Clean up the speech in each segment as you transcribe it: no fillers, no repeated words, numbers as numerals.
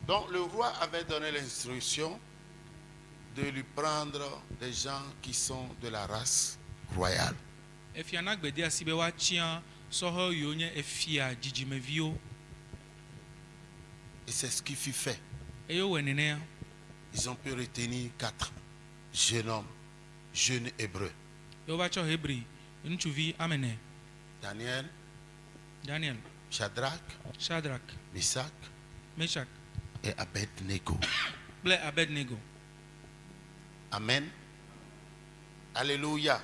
Donc le roi avait donné l'instruction de lui prendre des gens qui sont de la race royale. Efia na gbede asi be wa tia soho yo nye efia dzidzimeviwo. Et c'est ce qui fut fait. Eyo wenene. Ils ont pu retenir 4 jeunes hommes, jeunes hébreux. Yo va cho Hebri, ntsuvi amene. Daniel, Daniel, Shadrach, Shadrach, Meshach Meshach, et Abednego. ble Abednego. Amen. Alléluia.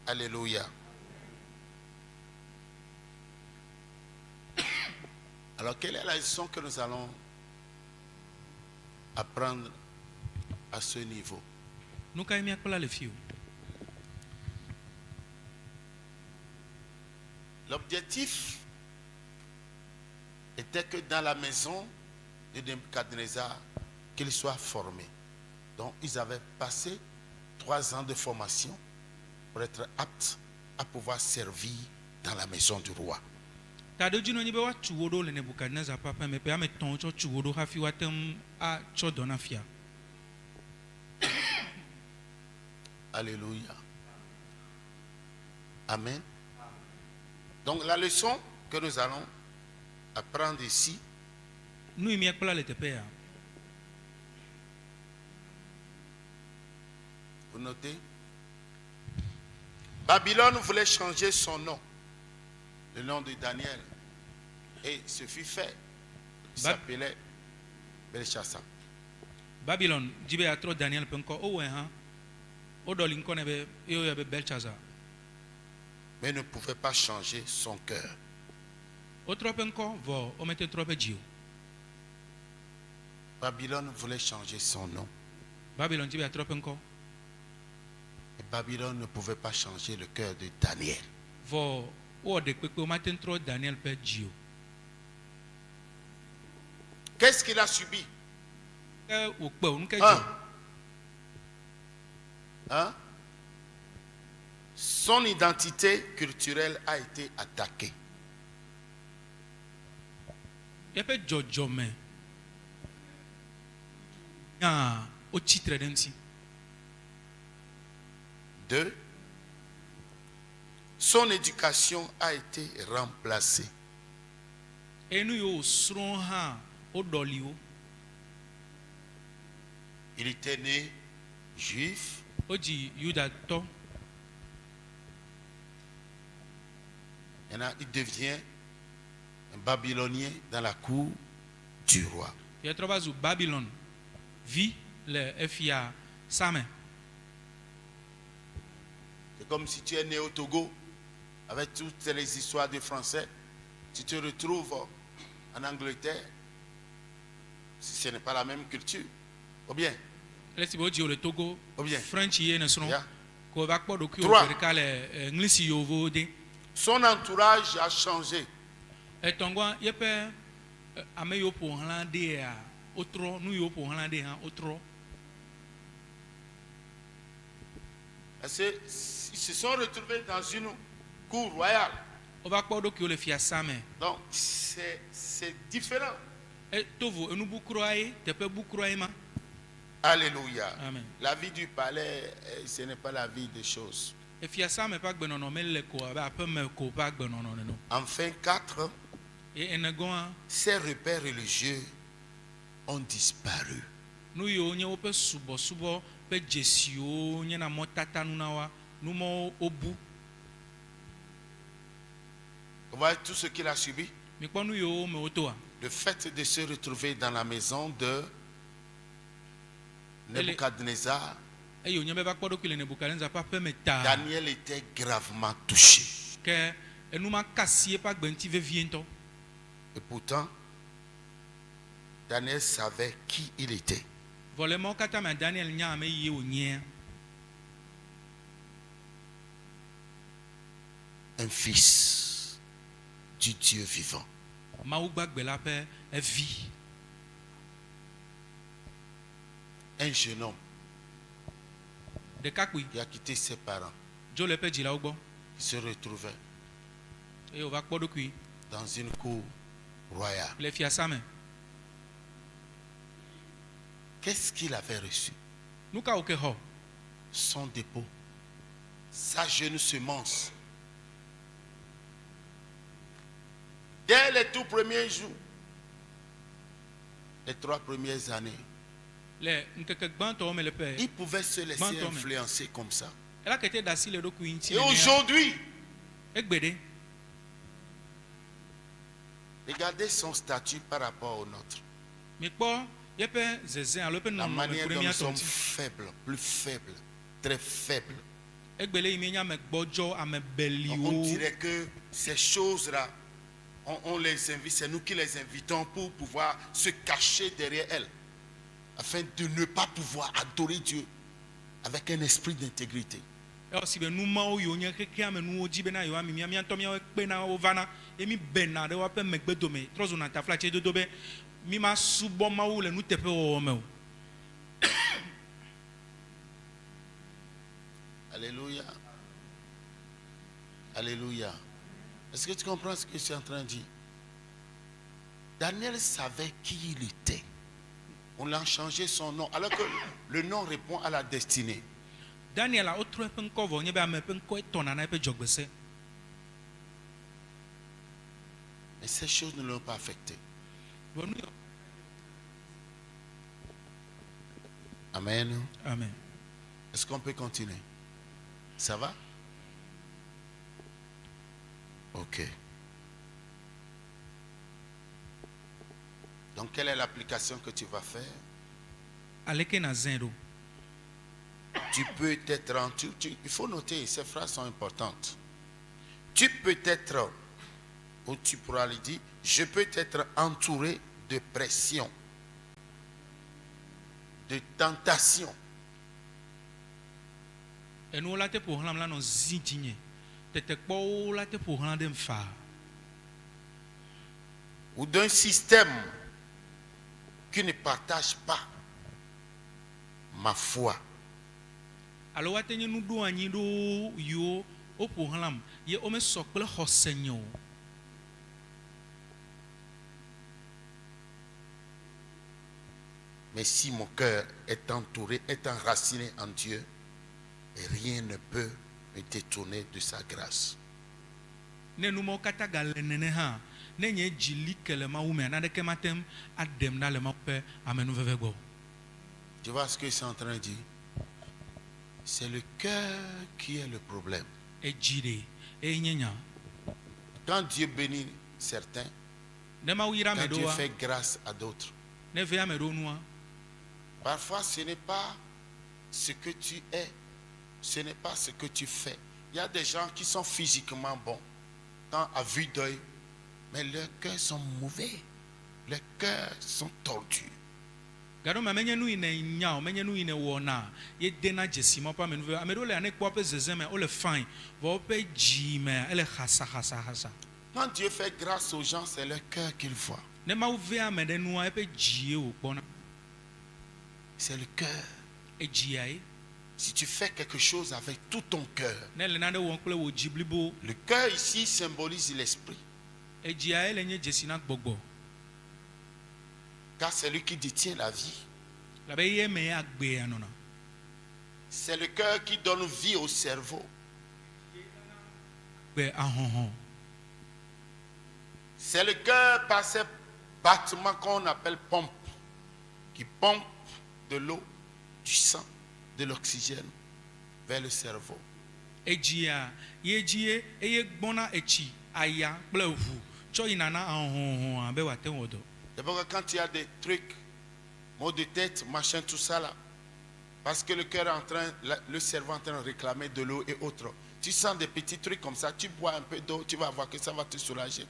Alléluia. Alors, quelle est la leçon que nous allons apprendre à ce niveau? Nuka emi akpla le fio. L'objectif était que dans la maison de Nebuchadnezzar, qu'il soit formé. Donc, ils avaient passé 3 ans de formation pour être aptes à pouvoir servir dans la maison du roi. Tade dino nyi be wa tuwodo le Nebukadnezar papa me pe ame ton cho tuwodo hafi wa tem a cho dona fia. Alléluia. Amen. Donc la leçon que nous allons apprendre ici, Nu emi akpla le tepe ya. vous notez, Babylone voulait changer son nom, le nom de Daniel, et ce fut fait. Il s'appelait Belshazzar. Babylon jibe atro Daniel penko o we ha. O doli nko ne be yo ya be Belshazzar. Mais ne pouvait pas changer son cœur. O trop penko vo o mete trop ejio. Babylone voulait changer son nom. Babylon jibe atro penko. Et Babylone ne pouvait pas changer le cœur de Daniel. Vo o de pepe o mate trop Daniel pe jio. Qu'est-ce qu'il a subi? O pe o nke Hein? jio. Hein? Son identité culturelle a été attaquée. Yepe jojome. Ah, o titre denti. 2. Son éducation a été remplacée. Enu yo sron ha o doli o. Il était né juif, O ji Yuda to. maintenant il devient un Babylonien dans la cour du roi. Ye troba zu Babylon. Vi le efia Same. C'est comme si tu es né au Togo, avec toutes les histoires de français, tu te retrouves en Angleterre, si ce n'est pas la même culture, ou bien, Lesi bo ji o le Togo. ou bien. French ye ne sron. Yeah. Ko va kpo do ki o Trois. verika le English yo vo de. Son entourage a changé. Etongwa yepe ame yo po hlan de a otro nu yo po hlan de ha otro. Parce qu'ils se sont retrouvés dans une cour royale. O va kpo do ki o le fia Same. Donc, c'est différent. E tovo enu bukro ai tepe bukro ai ma. Alléluia. Amen. La vie du palais, ce n'est pas la vie des choses. E fia Same pa gbenono me le ko aba ape me ko pa gbenono ne no. Enfin, 4, E enegon ces repères religieux ont disparu. nu yo nye wo pe subo pe jesio nye na motata nu na wa nu mo obu. Vous voyez tout ce qu'il a subi? Mi kpo nu yo me otoa. Le fait de se retrouver dans la maison de Nebuchadnezzar, E yo nye be va kpo do ki le Nebukadnezar pa pe me ta. Daniel était gravement touché. Ke enu ma kasie pa gbenti vevie nto. Et pourtant, Daniel savait qui il était. Volemo kata me Daniel nya me ye o nye. Un fils du Dieu vivant. Ma ou gbagbe la pe e vi. Un jeune homme De kakui qui a quitté ses parents, jo le pe jila ugbo. qui se retrouvait E o va kpo do ki dans une cour royale. le fia Same. Qu'est-ce qu'il avait reçu? nu ka woke xɔ Son dépôt, sa jeune semence. Dès les tout premiers jours, les 3 premières années, le ŋkeke gbãtɔwo me le ƒe il pouvait se laisser Gbãtɔ me. influencer comme ça. ela kete da asi le ɖokui ŋuti Et aujourd'hui, egbe ɖe regardez son statut par rapport au nôtre. mikpɔ yeƒe zeze alo eƒe La nɔnɔme manière ku ɖe dont nous míatɔ sommes ŋuti faibles, plus faibles, très faibles. egbe le yi mi nye ame gbɔdzɔ ame On beliwo dirait que ces choses-là, on les invite, c'est nous qui les invitons pour pouvoir se cacher derrière elles, afin de ne pas pouvoir adorer Dieu avec un esprit d'intégrité. esi be numawo yiwo nye xexea me nuwo dzi bena yewoami mía ŋutɔ míawo kpena wo vana ye mi bena ɖe woaƒe megbedome trɔ zona taflatse dodo be mi ma subɔ mawu le nuteƒe wɔwɔ me o. Alléluia. Alléluia. Est-ce que tu comprends ce que je suis en train de dire? Daniel savait qui il était. On l'a changé son nom, alors que le nom répond à la destinée. Daniela wotrɔ eƒe ŋkɔ vɔ nye be ame ƒe ŋkɔ etɔna na eƒe dzɔgbese. Mais ces choses ne l'ont pas affecté. Vɔ nu yɔ- Amen. Amen. Est-ce qu'on peut continuer? Ça va? Ok. Donc, quelle est l'application que tu vas faire? Aleke na zẽ ɖo. Tu peux être il faut noter, ces phrases sont importantes. Tu peux être, ou tu pourras lui dire, je peux être entouré de pression, de tentation. Enuwo la te ƒo xlãm la nɔ zi dzinye. Tetekpɔwo la te ƒo xlã ɖem faa. Ou d'un système qui ne partage pas ma foi. Alo woate nye nuɖo anyi ɖo yiwo woƒo xlãm ye womesɔ kple xɔse nye o. Mais si mon cœur est entouré, est enraciné en Dieu, rien ne peut me détourner de sa grâce. Ne numawo katã gale nene hã ne nye dzi li ke le Mawu mea naneke matem aɖem ɖa le Mawu ƒe amenuveve gbɔ. Tu vois ce que je suis en train de dire? C'est le cœur qui est le problème. Edzi ɖe eye nye nya. Quand Dieu bénit certains, Ne Mawu yra ame quand Dieu ɖoa fait grâce à d'autres, ne ve ame ɖo nua parfois ce n'est pas ce que tu es, ce n'est pas ce que tu fais. Il y a des gens qui sont physiquement bons, à vue d'œil, mais leurs cœurs sont mauvais, leurs cœurs sont tordus. gaɖo mea menye nu yi ne nya o menye nu yi ne wɔna ye dena dzesi ma ƒe amenuveve ame ɖewo le ane kpɔ ƒe zeze me wole fine vɔ woƒe dzi mea ele xasahasahasa. Quand Dieu fait grâce aux gens, c'est leur cœur qu'il voit. Ne Mawu ve ame ɖe nua eƒe dzie wòkpɔna. C'est le cœur. Edzia ye. Si tu fais quelque chose avec tout ton cœur, Ne le nane wɔm kple wò dzi blibo le cœur ici symbolise l'esprit. edzia ye le nye dzesi na gbɔgbɔ. Car c'est lui qui détient la vie. Labe ye me ye agbea nɔna. C'est le cœur qui donne vie au cerveau. Gbe ahɔhɔ. C'est le cœur par ces battements qu'on appelle pompe, qui pompe de l'eau, du sang, de l'oxygène vers le cerveau. Edzia ye dzi ye eye gbɔna etsi aya kple ʋu tsɔ yina na ahɔhɔa be wòate ŋu wɔ dɔ. C'est pourquoi quand il y a des trucs, maux de tête, machin, tout ça là, parce que le cœur est en train, le cerveau est en train de réclamer de l'eau et autres. Tu sens des petits trucs comme ça, tu bois un peu d'eau, tu vas voir que ça va te soulager.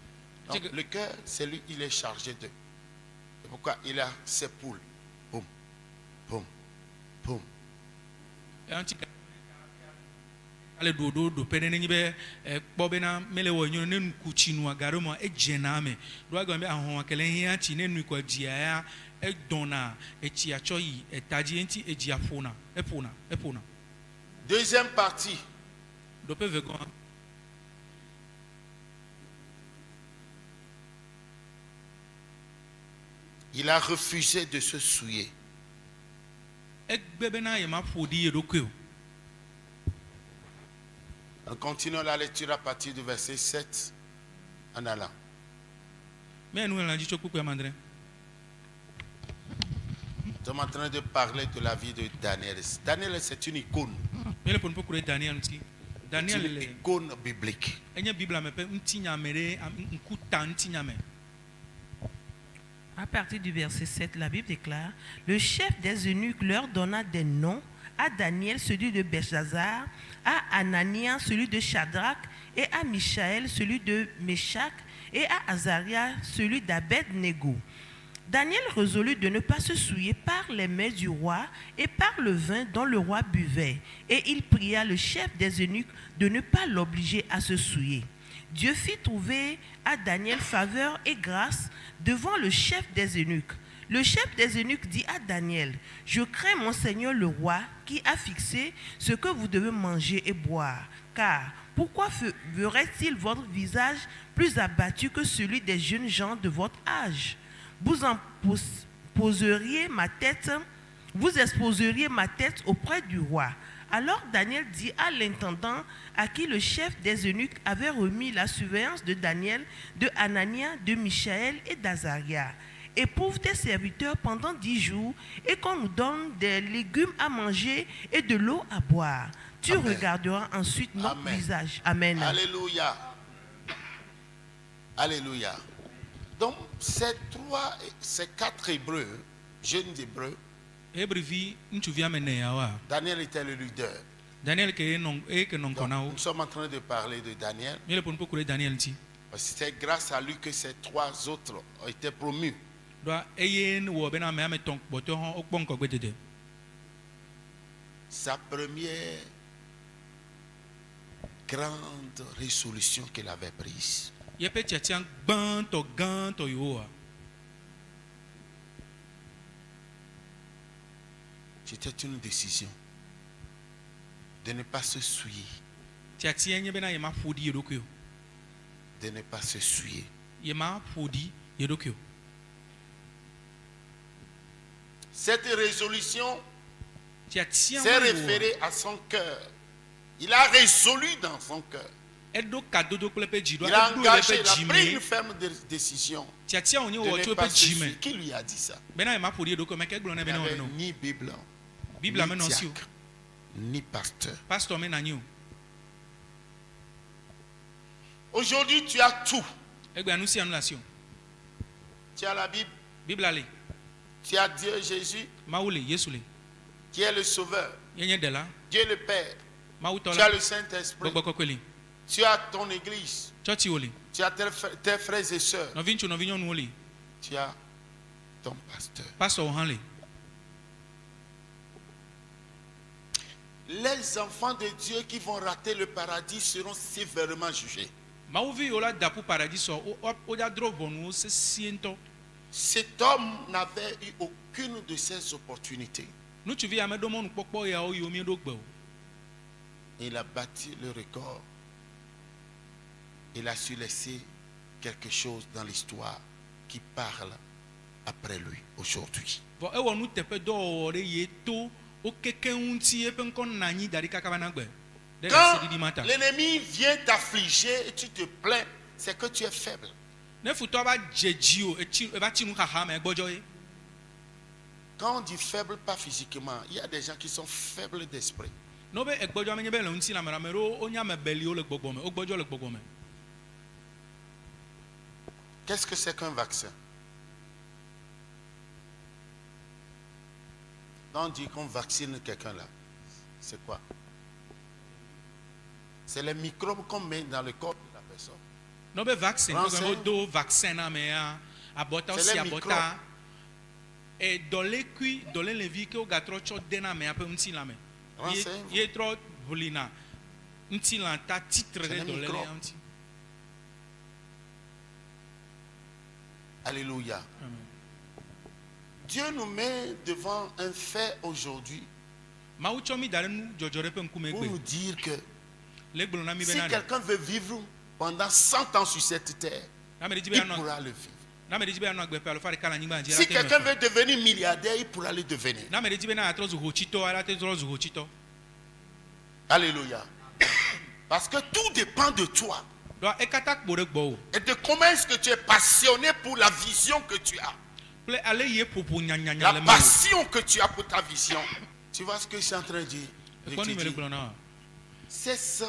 Donc le cœur, c'est lui, il est chargé de. C'est pourquoi il a ses poules. Boum, boum, boum. Ale ɖoɖo ƒe ɖe nenye be kpɔ bena mele wɔ nyo ne nuku nua gaɖo ma edzena ame ɖo agame be ahɔhɔ ke le hia tsi ne nui kɔ dzia ya edɔna etsia tsɔ yi etadzi enti edzia eƒona. Deuxième partie. Ɖo ƒe vegɔ. Il a refusé de se souiller. megbe bena yema ƒoɖi ye ɖokui o. Nous continuons la lecture à partir du verset 7 en allant. Mais nous l'avons dit tso kpukpua mandre. Nous sommes en train de parler de la vie de Daniel. Daniel, c'est une icône. Mais le pon pokure Daniel nti. C'est Daniel une le icône biblique. enye Bible me pe nti nyame re nkuta nti nyame. À partir du verset 7, la Bible déclare: le chef des eunuques leur donna des noms, à Daniel celui de Belshazar, à Anania celui de Shadrach, et à Michaël celui de Meshach, et à Azaria celui d'Abed-Nego. Daniel résolut de ne pas se souiller par les mets du roi et par le vin dont le roi buvait, et il pria le chef des eunuques de ne pas l'obliger à se souiller. Dieu fit trouver à Daniel faveur et grâce devant le chef des eunuques. Le chef des eunuques dit à Daniel: je crains mon Seigneur le roi qui a fixé ce que vous devez manger et boire. Car pourquoi verrait-il votre visage plus abattu que celui des jeunes gens de votre âge? Vous exposeriez ma tête auprès du roi. Alors Daniel dit à l'intendant à qui le chef des eunuques avait remis la surveillance de Daniel, de Anania, de Michaël et d'Azaria: éprouve tes serviteurs pendant 10 jours et qu'on nous donne des légumes à manger et de l'eau à boire. Tu Amen. regarderas ensuite notre Amen. visage. Amen. Alléluia. Alléluia. Donc, ces 4 Hébreux, jeunes Hébreux, Hebrevi ntsuvi amene yawa. Daniel était le leader. Daniel ke non ke non Donc, kona o. nous sommes en train de parler de Daniel. Mais le pon pokure Daniel nti. C'est grâce à lui que ces 3 autres ont été promus. Doa eye wo bena me ameton boto ho okpon ko gbedede. Sa première grande résolution qu'il avait prise, Ye pe tiatian ganto yo. c'était une décision de ne pas se souiller, Tiatia nye bena yema ƒoɖi ye ɖokui o. de ne pas se souiller. Yema ƒoɖi ye ɖokui o. Cette résolution Tiatia s'est référée à son cœur. Il a résolu dans son cœur. eɖo kadodo kple pe dzi ɖo Il a eɖo le engagé, pe il a dzi pris une me. ferme décision Tiatia onye de wo ne tso pe pas se dzi me. souiller. Qui lui a dit ça? Bena yema ƒoɖi ye ɖokui me ke gblɔ ne Il bena n'avait wo no. ni Bible, Bible me ni no si o. diacre, ni pasteur. Pastor me na nyi o. Aujourd'hui, tu as tout. Egbe anu sia nu le asi o. Tu as la Bible, Bible le, tu as Dieu Jésus, Mawu le, Yesu le. qui est le Sauveur, Ye nye ɖela, Dieu le Père. Mawu tɔ Tu as la, le Saint-Esprit, gbɔgbɔ kɔkɔe le. tu as ton église, Tsɔtsi wo le. tu as tes frères et sœurs, Nɔvi ŋutsu, nɔvi nyɔnuwo le. tu as ton pasteur. Pastor wo hã le. Les enfants de Dieu qui vont rater le paradis seront sévèrement jugés. Mawuviwo la da ƒu paradis sɔ, wo dzadro ʋɔnuwo sesie ŋutɔ. Cet homme n'avait eu aucune de ces opportunités. Ŋutsuvi ame ɖo mɔnukpɔkpɔ yawo yiwo mi ɖo gbe o. Il a battu le record. Il a su laisser quelque chose dans l'histoire qui parle après lui aujourd'hui. Vɔ ewɔ nuteƒedɔwɔwɔ ɖe ye to wo keke ŋuti eƒe ŋkɔ na anyi da ɖi kaka va na gbe. Ɖe Quand asiɖiɖi ma ta. l'ennemi vient t'affliger et tu te plains, c'est que tu es faible. Ne futɔ va dze dzi o, eva tsi nu xaxa me egbɔdzɔ ye. Quand on dit faible, pas physiquement, il y a des gens qui sont faibles d'esprit. No be egbɔdzɔ menye be le ŋuti la me ɖo wonye ame beliwo le gbɔgbɔ me, wo gbɔdzɔ le gbɔgbɔ me. Qu'est-ce que c'est qu'un vaccin? Quand on dit qu'on vaccine quelqu'un là, c'est quoi? C'est les microbes qu'on met dans le corps de la personne. No be vaccine, Français. ko do vaccin na me ya, abɔta C'est si les abɔta. Dɔlekui, dɔlelevi ke wo gatrɔ tsɔ de na amea ƒe ŋutilã me. Renseigne-vous. Ye trɔ ʋlina ŋutilã ta titre C'est ɖe les dɔlele microbes. ya ŋuti. Alléluia. Amen. Dieu nous met devant un fait aujourd'hui Mawu tsɔ mi da ɖe nu dzɔdzɔ ɖe ƒe ŋkume pour nous gbe. dire que Le gblɔ na mi si bena ɖe. quelqu'un veut vivre pendant 100 ans sur cette terre, Ame ɖe dzi be il anɔ pourra le vivre. Si quelqu'un veut devenir milliardaire, il pourra le devenir. Alléluia. Parce que tout dépend de toi. Et de comment est-ce que tu es passionné pour la vision que tu as. La passion que tu as pour ta vision. Tu vois ce que je suis en train de dire? Cesse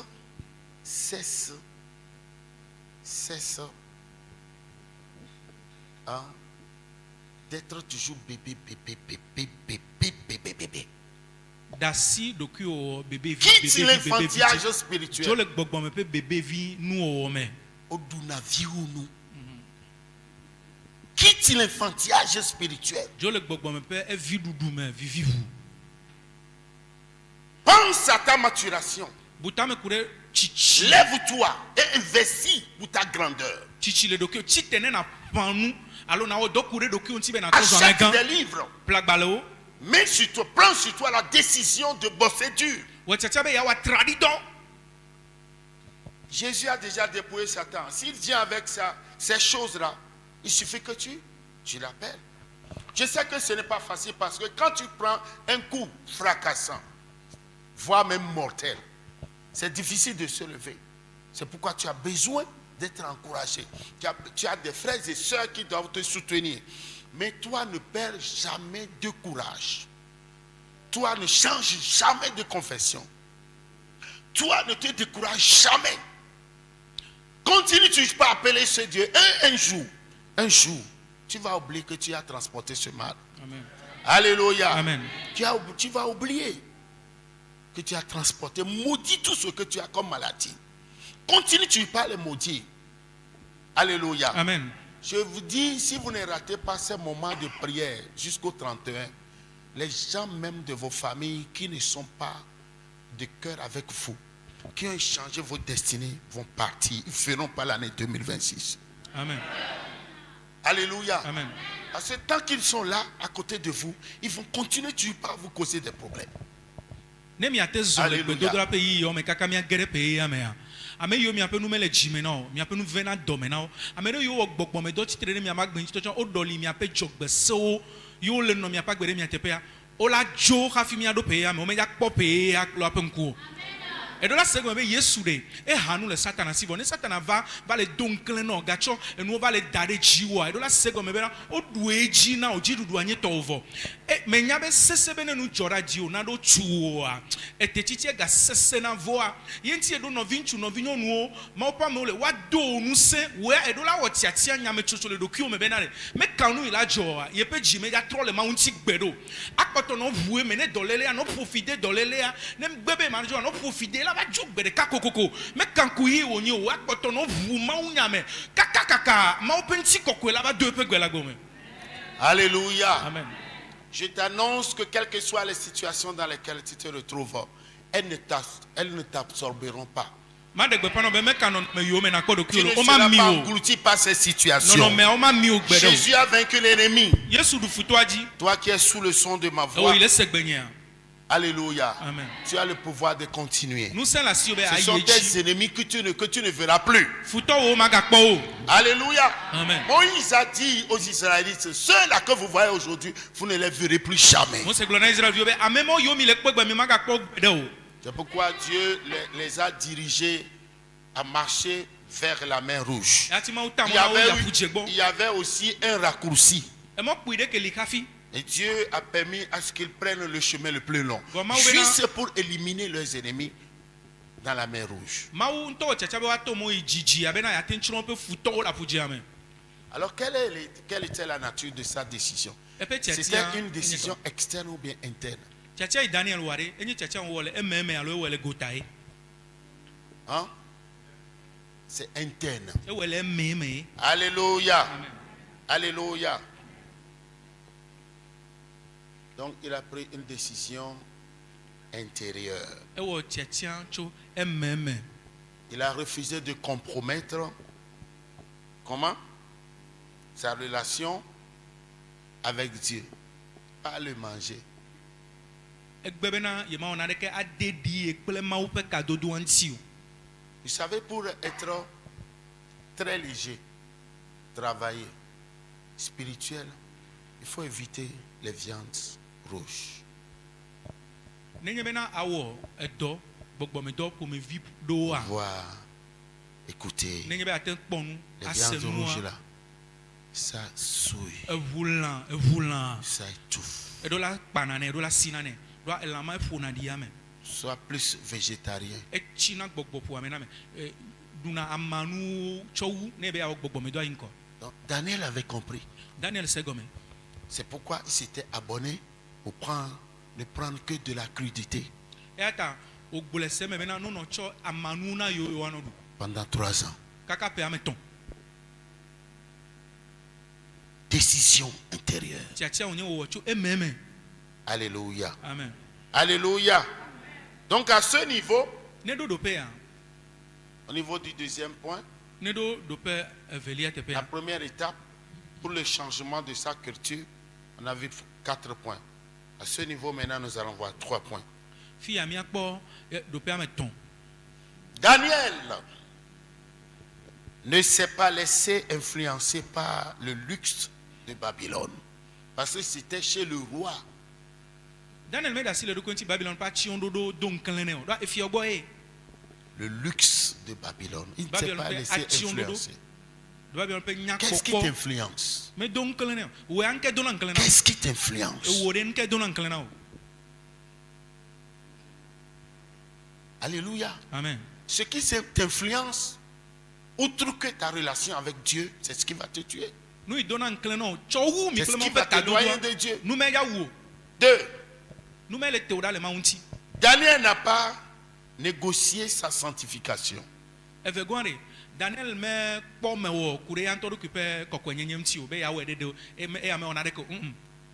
d'être toujours bébé. Quitte l'enfantillage spirituel. Quitte l'enfantillage spirituel. Pense à ta maturation. Lève-toi et investis pour ta grandeur. Achète des livres. Mais prends sur toi la décision de bosser dur. Jésus a déjà dépouillé Satan. S'il vient avec ces choses-là, il suffit que tu l'appelles. Je sais que ce n'est pas facile parce que quand tu prends un coup fracassant, voire même mortel, c'est difficile de se lever. C'est pourquoi tu as besoin d'être encouragé. Tu as des frères et sœurs qui doivent te soutenir. Mais toi, ne perds jamais de courage. Toi, ne change jamais de confession. Toi, ne te décourage jamais. Continue, tu peux appeler ce Dieu. Un jour, tu vas oublier que tu as transporté ce mal. Amen. Alléluia. Amen. Tu vas oublier que tu as transporté. Maudis tout ce que tu as comme maladie. Continue, tu ne peux pas les maudire. Alléluia. Amen. Je vous dis, si vous ne ratez pas ces moments de prière jusqu'au 31, les gens même de vos familles qui ne sont pas de cœur avec vous, qui ont changé vos destinées, vont partir. Ils ne feront pas l'année 2026. Amen. Alléluia. Amen. Parce que tant qu'ils sont là, à côté de vous, ils vont continuer à vous causer des problèmes. Ame yo mi apenu mele jime na o mi apenu vena dome na o ame yo wo gbogbo me do titre mi amagbe nti o doli mi ape jogbe se o yo le no mi apagbere mi atepe ya o la jo hafi mi ado pe ya me o me ya kpo pe ya lo ape nku. Et de là, c'est comme Yesu de. Et Hanou le Satan a si bon. Et Satan va les donkler no gacho. Et nous va les dare jiwa. Et de là, c'est comme ben o doué jina o jidu douanier tovo. Et mais nyabe sese bene nous jora dio na do chuoa. Et te titie ga sese na voa. Yenti edo no vinchu no vinyo nuo. Ma opa me ole wa do nous se we et de là o tiatia nyame chocho le dokio me benare. Mais quand nous il a joa, ye pe jime ya trop le maunti gbedo. Akoto no voué mene dolele a no profiter dolele a. Nem bebe manjo no profiter va juk bede kakokoko me kankuyi wonyi o akpoto no vuma unyame kakakaka ma openti kokwela ba deux pe gwela gome. Alléluia. Amen. Je t'annonce que quelles que soient les situations dans lesquelles tu te retrouves, elles ne t'absorberont pas. Ma de gbe pano be me kanon me yo me na kodo Tu ne kilo o ma seras mi pas o. englouti par ces situations. Non mais o ma mi o gbedo. Jésus a vaincu l'ennemi. Yesu du futoaji. Toi qui es sous le son de ma O voix. il est segbenya. Alléluia. Amen. Tu as le pouvoir de continuer. Nous c'est la si o be Ce sont tes ennemis que tu ne verras plus. Futo o maga kpo o. Alléluia. Amen. Moïse a dit aux Israélites, ceux-là que vous voyez aujourd'hui, vous ne les verrez plus jamais. Mo se glona Israël yo be amemo yo mi le kpo gbe mi maga kpo gbedo. C'est pourquoi Dieu les a dirigés à marcher vers la mer rouge. Il y avait aussi un raccourci. E mo puide ke likafi. Et Dieu a permis à ce qu'ils prennent le chemin le plus long. Juste pour éliminer leurs ennemis dans la mer rouge. Alors quelle était la nature de sa décision? C'était une décision externe ou bien interne? Hein? C'est interne. Alléluia. Alléluia. Donc il a pris une décision intérieure. Il a refusé de compromettre comment? Sa relation avec Dieu. Pas le manger. Vous savez, pour être très léger, travailler, spirituel, il faut éviter les viandes rouges. nenye bena awɔ edɔ gbɔgbɔmedɔ ƒomevi ɖowoa Voir, écouter. nenye be ate kpɔnu Les ase viandes rouges nua là, ça souille, eʋulã ça étouffe. eɖo la kpana nɛ eɖo la sina nɛ ɖoa elãma eƒona ɖi yame Sois plus végétarien. etsina gbɔgbɔ ƒo ame na me ɖuna amanu tsɔwu ne be awɔ gbɔgbɔmedɔ ayi ŋkɔ Donc, Daniel avait compris. Daniel se gɔme C'est pourquoi il s'était abonné pour ne prendre que de la crudité eya ta wògblɔ le se me bena nɔnɔ tsɔ amanu na yewo yewoanɔ ɖu pendant 3 ans. kaka ƒe ame tɔ̃ Décision intérieure. tiatia wònye wòwɔ tso ememe Alléluia. amen Alléluia. Donc à ce niveau, ne ɖo ɖoƒea au niveau du deuxième point, ne ɖo ɖoƒe evelia la teƒea première étape pour le changement de sa culture, on a vu 4 points. À ce niveau, maintenant, nous allons voir 3 points. fi ya miakpɔ ɖoƒe ame tɔ̃ Daniel ne s'est pas laissé influencer par le luxe de Babylone. Parce que c'était chez le roi. Daniel meɖe asi le ɖokui ŋuti Babylon ƒe atsyɔ̃ɖoɖo do ŋkelẽ nɛ o ɖoa efia gbɔ ye Le luxe de Babylone. Il ne s'est Babylone pas fait laissé action influencer. Babylon ƒe Qu'est-ce qui nyakpɔkpɔ t'influence? medo ŋkelẽ nɛ o wò ya ŋke dona ŋkelẽ na o Qu'est-ce qui t'influence? wò ɖe ŋke dona ŋkelẽ na o Alléluia. amen Ce qui t'influence, outre que ta relation avec Dieu, c'est ce qui va te tuer. nu yi dona ŋkelẽ na o tsɔ wu mi C'est ce kple qui mawu va ƒe t'éloigner de tadodoa Dieu. nu me ya wu o 2. nu me le te o ɖa le mawu ŋuti Daniel n'a pas négocié sa sanctification. eve gɔ̃a ɖe Daniel mekpɔ me wɔ ku ɖe ya ŋutɔ ɖokui ƒe kɔkɔenyenye ŋuti o be ya wɔe ɖeɖe o eya mewɔna ɖeke o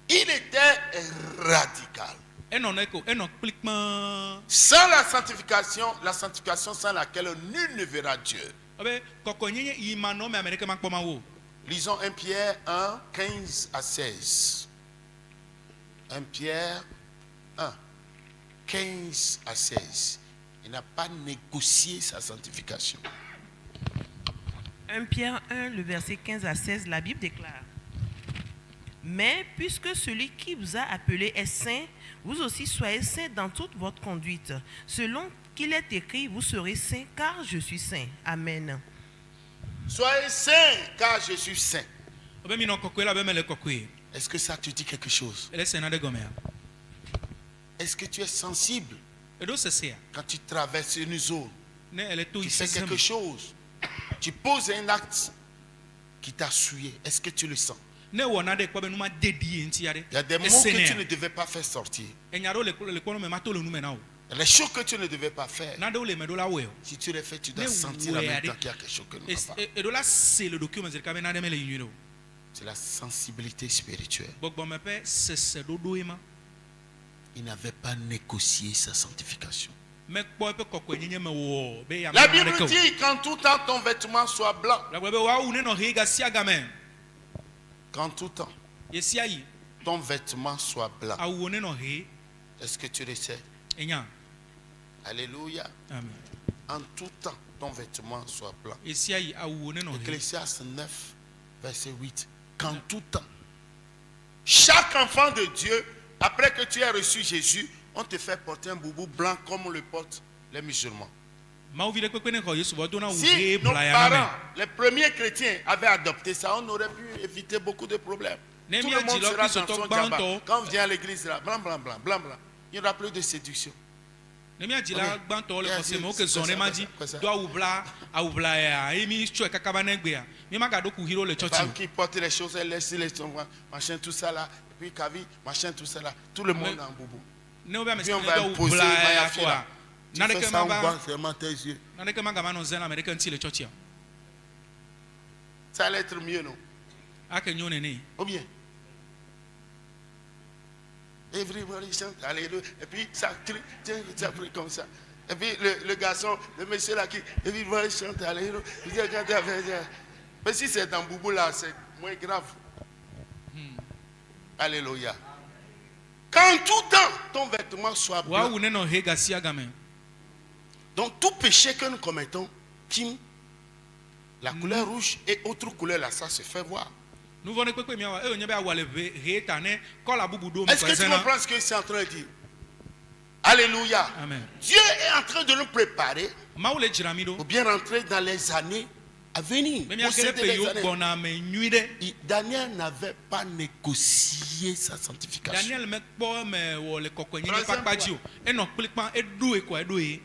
Il était radical. enɔ ne ko enɔ kpli kpãa Sans la sanctification sans laquelle nul ne verra Dieu. abe kɔkɔenyenye yi ma nɔ me ame ɖeke makpɔ mawu o Lisons 1 Pierre 1, 15 à 16. 1 Pierre 1, 15 à 16. Il n'a pas négocié sa sanctification. 1 Pierre 1, le verset 15 à 16, la Bible déclare: Mais puisque celui qui vous a appelé est saint, vous aussi soyez saints dans toute votre conduite. Selon qu'il est écrit, vous serez saints car je suis saint. Amen. Soyez saints, car je suis saint. abe mi nɔ kɔkɔe la be mele kɔkɔe Est-ce que ça te dit quelque chose? ele sena ɖe gɔmea Est-ce que tu es sensible eɖo sesea quand tu traverses une zone? ne ele to Tu yi fais sesẽ quelque me chose. Tu poses un acte qui t'a souillé. Est-ce que tu le sens? ne wɔna ɖe kpɔ be nu ma de ɖi ye ŋuti ya ɖe Il y a des mots que tu ne esenea devais pas faire sortir. enya ɖewo le kpɔ me ma to le nu me na o Il y a des choses que tu ne devais pas faire. naɖewo le me ɖo la wɔe o Si tu les fais, tu dois Ne sentir en ouais, même temps allez. qu'il y a quelque chose que ne va pas. eɖo la se le ɖokui me zi ɖeka be naɖe mele yi nyuie ɖe o C'est la sensibilité spirituelle. gbɔgbɔme ƒe sese ɖoɖoe ma Il n'avait pas négocié sa sanctification. mekpɔ eƒe kɔkɔenyenye me wɔ be ya La mena Bible ɖeke o dit qu'en tout temps, ton vêtement soit blanc. la gblɔ be woawu ne nɔ ɣi ga sia game Qu'en tout temps, ye sia yi ton vêtement soit blanc. awuwo ne nɔ ɣi Est-ce que tu le sais? enya Alléluia. amen En tout temps, ton vêtement soit blanc. ye sia yi awuwo ne nɔ ɣi Ecclésiaste 9, verset 8. Qu'en tout temps, chaque enfant de Dieu, après que tu aies reçu Jésus, on te fait porter un boubou blanc comme le portent les musulmans. mawu vi ɖe kpekpe ne xɔ yesu vɔ dona wu Si ɣi nos ʋlaya parents, me les premiers chrétiens, avaient adopté ça, on aurait pu éviter beaucoup de problèmes. Ne Tout mia le monde dzi lɔ sera dans kristotɔ son djaba. gbãtɔ Quand on vient à l'église, là, blanc, blanc, blanc, blanc, blanc. Il n'y aura plus de séduction. ne mia dzila Ok. gbãtɔwo le Yeah, xɔse me wo ke c'est zɔ ça, ne ma c'est dzi ça. do awu ʋla ya eye mi tsɔe kaka va ne gbea mi ma gaɖo ku ɣi ɖo le Les tsɔtsi femmes o qui portent les choses, elles laissent les enfants, machin, tout ça là. Puis Kavi, machin, tout ça là. Tout le monde Mais- en boubou. ne wo be ame Puis si on ne va do awu imposer ʋla ya Mayafi kɔa là. Tu fais naneke ça, ma on va voit seulement tes yeux. naneke ma gava nɔ zẽ le ame ɖeke ŋuti le tsɔtsia Ça allait être mieux, non? ake nyo nene Ou bien? Everybody chante, alléluia. Et puis ça crie, tiens, ça prie comme ça. Et puis le garçon, le monsieur là qui, everybody chante, alléluia. Mais si c'est dans Boubou là, c'est moins grave. Alléluia. Qu'en tout temps, ton vêtement soit blanc. woawu ne nɔ ɣi ga sia game Donc tout péché que nous commettons, Kim, la couleur rouge et autre couleur là, ça se fait voir. nous venons que miawa e onye be awale reta ne kola bubu do Est-ce que tu comprends ce que c'est en train de dire? Alléluia. Amen. Dieu est en train de nous préparer Maule jiramido pour bien rentrer dans les années à venir. me mia kele pe yo bona me nyuide Daniel n'avait pas négocié sa sanctification. Daniel me kpo me wo le kokonyi ne Troisième papaji o e no kplikpan e do e ko e do e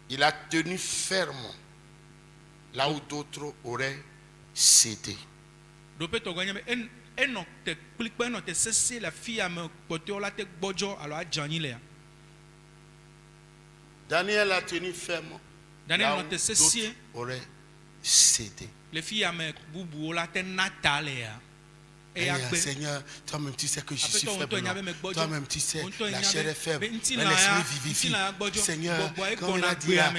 Il a tenu ferme là où d'autres auraient cédé. do pe to ganya me e no te kplikpan no te sese la fia me kpote la te gbojo alo ajani le Daniel a tenu ferme Daniel là no où te sese d'autres auraient cédé. le fia me bubu la te natale ya e Eh, ya pe Seigneur, toi-même tu sais que je suis Apeto, faible. onto nyabe me Non. gbojo. Toi-même tu sais, Onto la nyabe, chair est faible. be Mais nti na ya, l'esprit vivifie. nti na ya gbojo. Seigneur, Gbogbo e comme il gbona a dit gbe là, ame.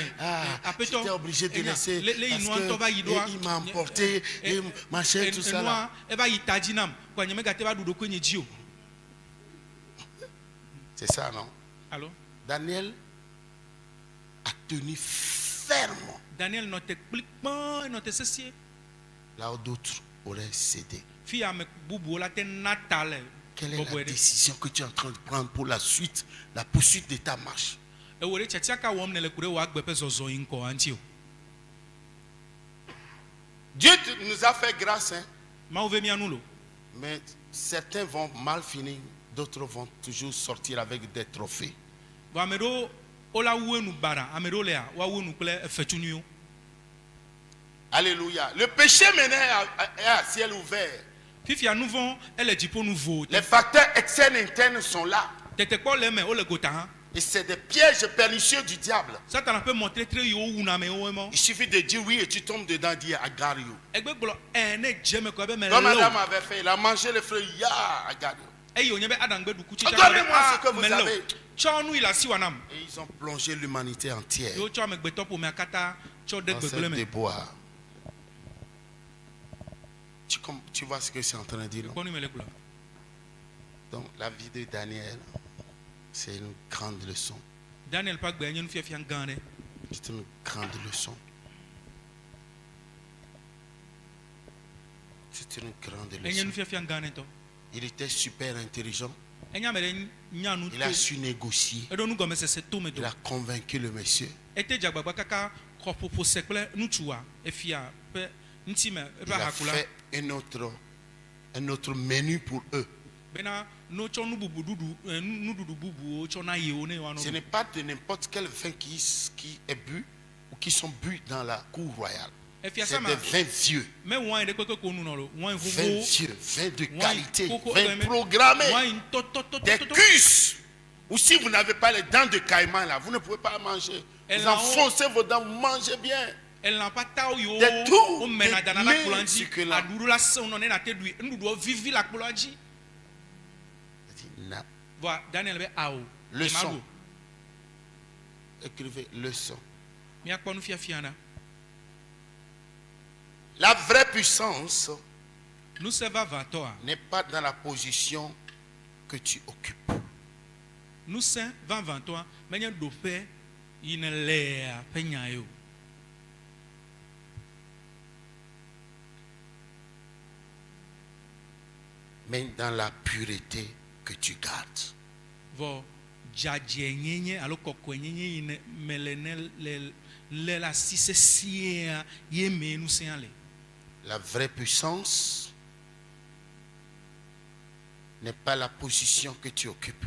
j'étais obligé de Enya, laisser le inu parce anto ba que yidoa. il m'a emporté, et machin, tout ça là. E ba yitaji nam, kwa nyeme gate ba dudo kwenye jio. C'est ça, non? Allô? Daniel a tenu ferme Daniel no te kplikpan, no te sese. là où d'autres auraient cédé. Fi ame bubu la te natale. Quelle est Gbogbo la e de. décision que tu es en train de prendre pour la suite, la poursuite de ta marche? E wore chachi aka wom ne le kure wa gbe pe zozo yin ko anti o. Dieu nous a fait grâce, hein? Ma ove mi anulo. Mais certains vont mal finir, d'autres vont toujours sortir avec des trophées. Wa amedo ola wenu bara, amedo le a wa wenu kle efetunu yo. Alléluia. Le péché maintenant est à ciel ouvert. Fifia nous vont elle dit pour nous Les facteurs externes et internes sont là. Tete ko le me o le gota han. Et c'est des pièges pernicieux du diable. Satan peut montrer très yo una me o mo. Il suffit de dire oui et tu tombes dedans, dire agarre you. Egbe glo ne jeme ko be me Comme lo. Adam avait fait, il a mangé les fruits, ya agarre you. E yo nyebe adam gbe du kuchi Donnez-moi ce que vous avez. Chonu ila si wanam. Et ils ont plongé l'humanité entière Yo cho me gbe topo me akata cho de dans gbe cette me. déboire. Tu vois ce que c'est en train de dire, non? Konu me le kula. Donc la vie de Daniel, c'est une grande leçon. Daniel pa gbe nyenu fia ngane. C'est une grande leçon. C'est une grande Enyenu leçon. fia ngane to. Il était super intelligent. Enya me nyanu Il a to. su négocier. E do nu gome se to me Il do. a convaincu le monsieur. Ete jagbagba kaka ko popo sekple nutua e fia pe nti me e Il ba a hakula. fait un autre menu pour eux. Bena no cho nu bubu dudu nu dudu bubu o cho na ye o ne wa no. Ce n'est pas de n'importe quel vin qui est bu ou qui sont bu dans la cour royale. E fia C'est sama des vins vieux. me wine de kwekwe ko nu no lo. Wine Vins vuvu. vieux, vins de Wine qualité, coco, vins mais- programmés. Wine to Des cuisses. Ou si vous n'avez pas les dents de caïman là, vous ne pouvez pas manger. Et Vous là, enfoncez vos dents, vous mangez bien. Elle n'a pas tao yo. Des tours, O mena des dana la mets kulanji. succulents. Aduru la se on na te dui. Ndu do vivi la kulanji. Il dit, non. Voilà, Daniel be ao. Leçon. Écrivez leçon. Mi akpo nu fia fiana. La vraie puissance Nous se va va toi. n'est pas dans la position que tu occupes. Nous se va va toi. Menya do pe ine le penya yo. Mais dans la pureté que tu gardes. Vo jadje nyenye alo kokko nyenye ine melene le la sise sia ye me nu se ale. La vraie puissance n'est pas la position que tu occupes.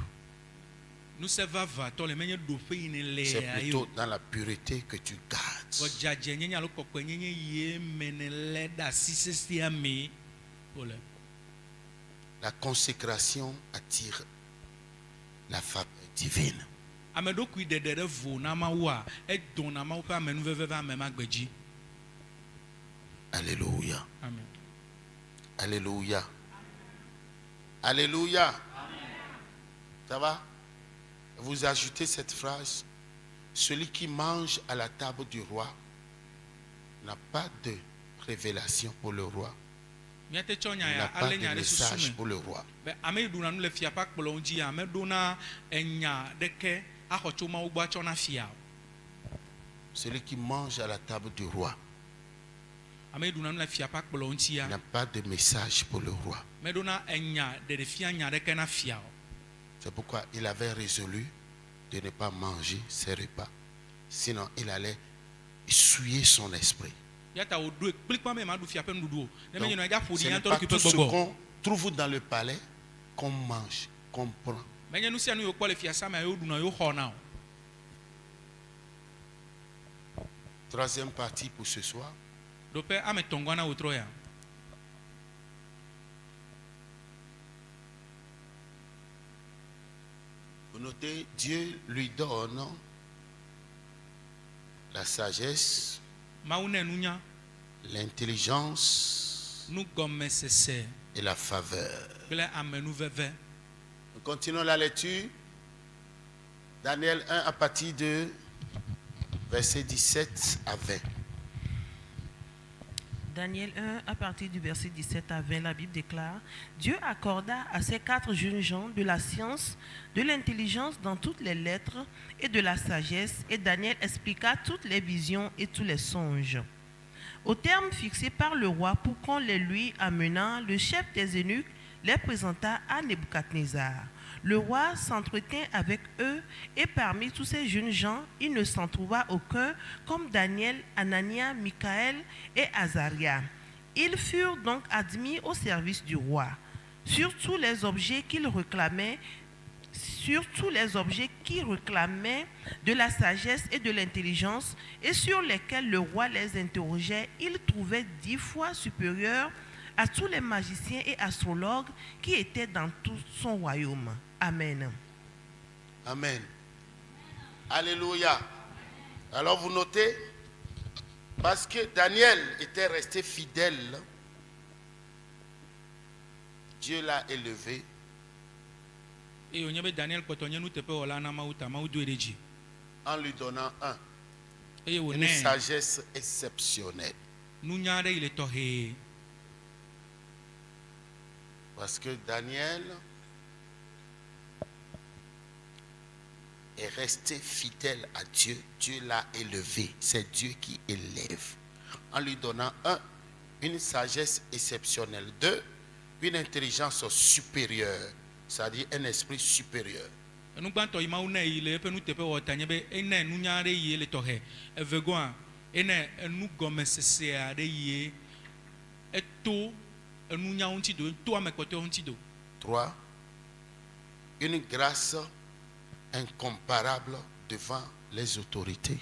Nous se va va toi le menya do pe ine le C'est ayo. plutôt dans la pureté que tu Vo gardes. jadje nyenye alo kokko nyenye ye menele da sise sia me. Ole. La consécration attire la faveur divine. Amedo kui dedere vo na ma wa e don na ma pa amenu veve amema gbeji. Alléluia. Amen. Alléluia. Alléluia. Ça va? Vous ajoutez cette phrase. Celui qui mange à la table du roi n'a pas de révélation pour le roi. Miate chonya Il n'a ya pas ale de nya de message susume. pour le roi. Be ame du na nu le fia pa kpolo nji ame do na enya deke ahocho ma ugba chona fia. Celui qui mange à la table du roi ame ɖuna nu le fia ƒe akplɔ ŋuti Il ya n'a pas de message pour le roi. meɖona enya ɖeɖefia nya ɖeke na fia o. C'est pourquoi il avait résolu de ne pas manger ses repas. Sinon, il allait souiller son esprit. ya ta wòɖo ekplikpa be maɖu fia ƒe nuɖuɖu o ne Donc, menye nɔ edza ƒo ce ɖi n'est nya tɔ pas ɖokui tout ƒe ce gbɔgbɔ qu'on trouve dans le palais qu'on mange, qu'on prend. menye nu sia nu yiwo kpɔ le fiasa me yewo ɖuna yewo xɔna o. Troisième partie pour ce soir. ɖo ƒe ame tɔ̃gɔa na wòtrɔ ya. Vous notez, Dieu lui donne la sagesse, Mawu ne nunya, l'intelligence nugɔmesese et la faveur. kple amenuveve. Nous continuons la lecture. Daniel 1 à partir de verset 17 à 20. Daniel 1, à partir du verset 17 à 20, la Bible déclare: Dieu accorda à ces 4 jeunes gens de la science, de l'intelligence dans toutes les lettres et de la sagesse, et Daniel expliqua toutes les visions et tous les songes. Au terme fixé par le roi pour qu'on les lui amenât, le chef des eunuques les présenta à Nebuchadnezzar. Le roi s'entretint avec eux, et parmi tous ces jeunes gens, il ne s'en trouva aucun comme Daniel, Anania, Michaël et Azaria. Ils furent donc admis au service du roi. Sur tous les objets qu'ils réclamaient, de la sagesse et de l'intelligence, et sur lesquels le roi les interrogeait, ils trouvaient 10 fois supérieurs à tous les magiciens et astrologues qui étaient dans tout son royaume. Amen. Amen. Alléluia. Alors vous notez, parce que Daniel était resté fidèle, Dieu l'a élevé. eye wònye be Daniel kpɔtɔ nye nuteƒewɔla na Mawu ta Mawu doe ɖe dzi En lui donnant eye une wònɛ sagesse exceptionnelle. nunya aɖe yi le tɔxɛ. Parce que Daniel est resté fidèle à Dieu. Dieu l'a élevé. C'est Dieu qui élève. En lui donnant une sagesse exceptionnelle. 2, une intelligence supérieure. C'est-à-dire un esprit supérieur. Enugbãtɔ yi Mawu ne yi le eƒe nuteƒewɔ ta nye be ene nunya aɖe yi le tɔxɛ. Evegɔa ene enugɔmesese aɖe yi eto enunya ŋuti do to ame kpɔtɔewo ŋuti do. 3, une grâce incomparable devant les autorités.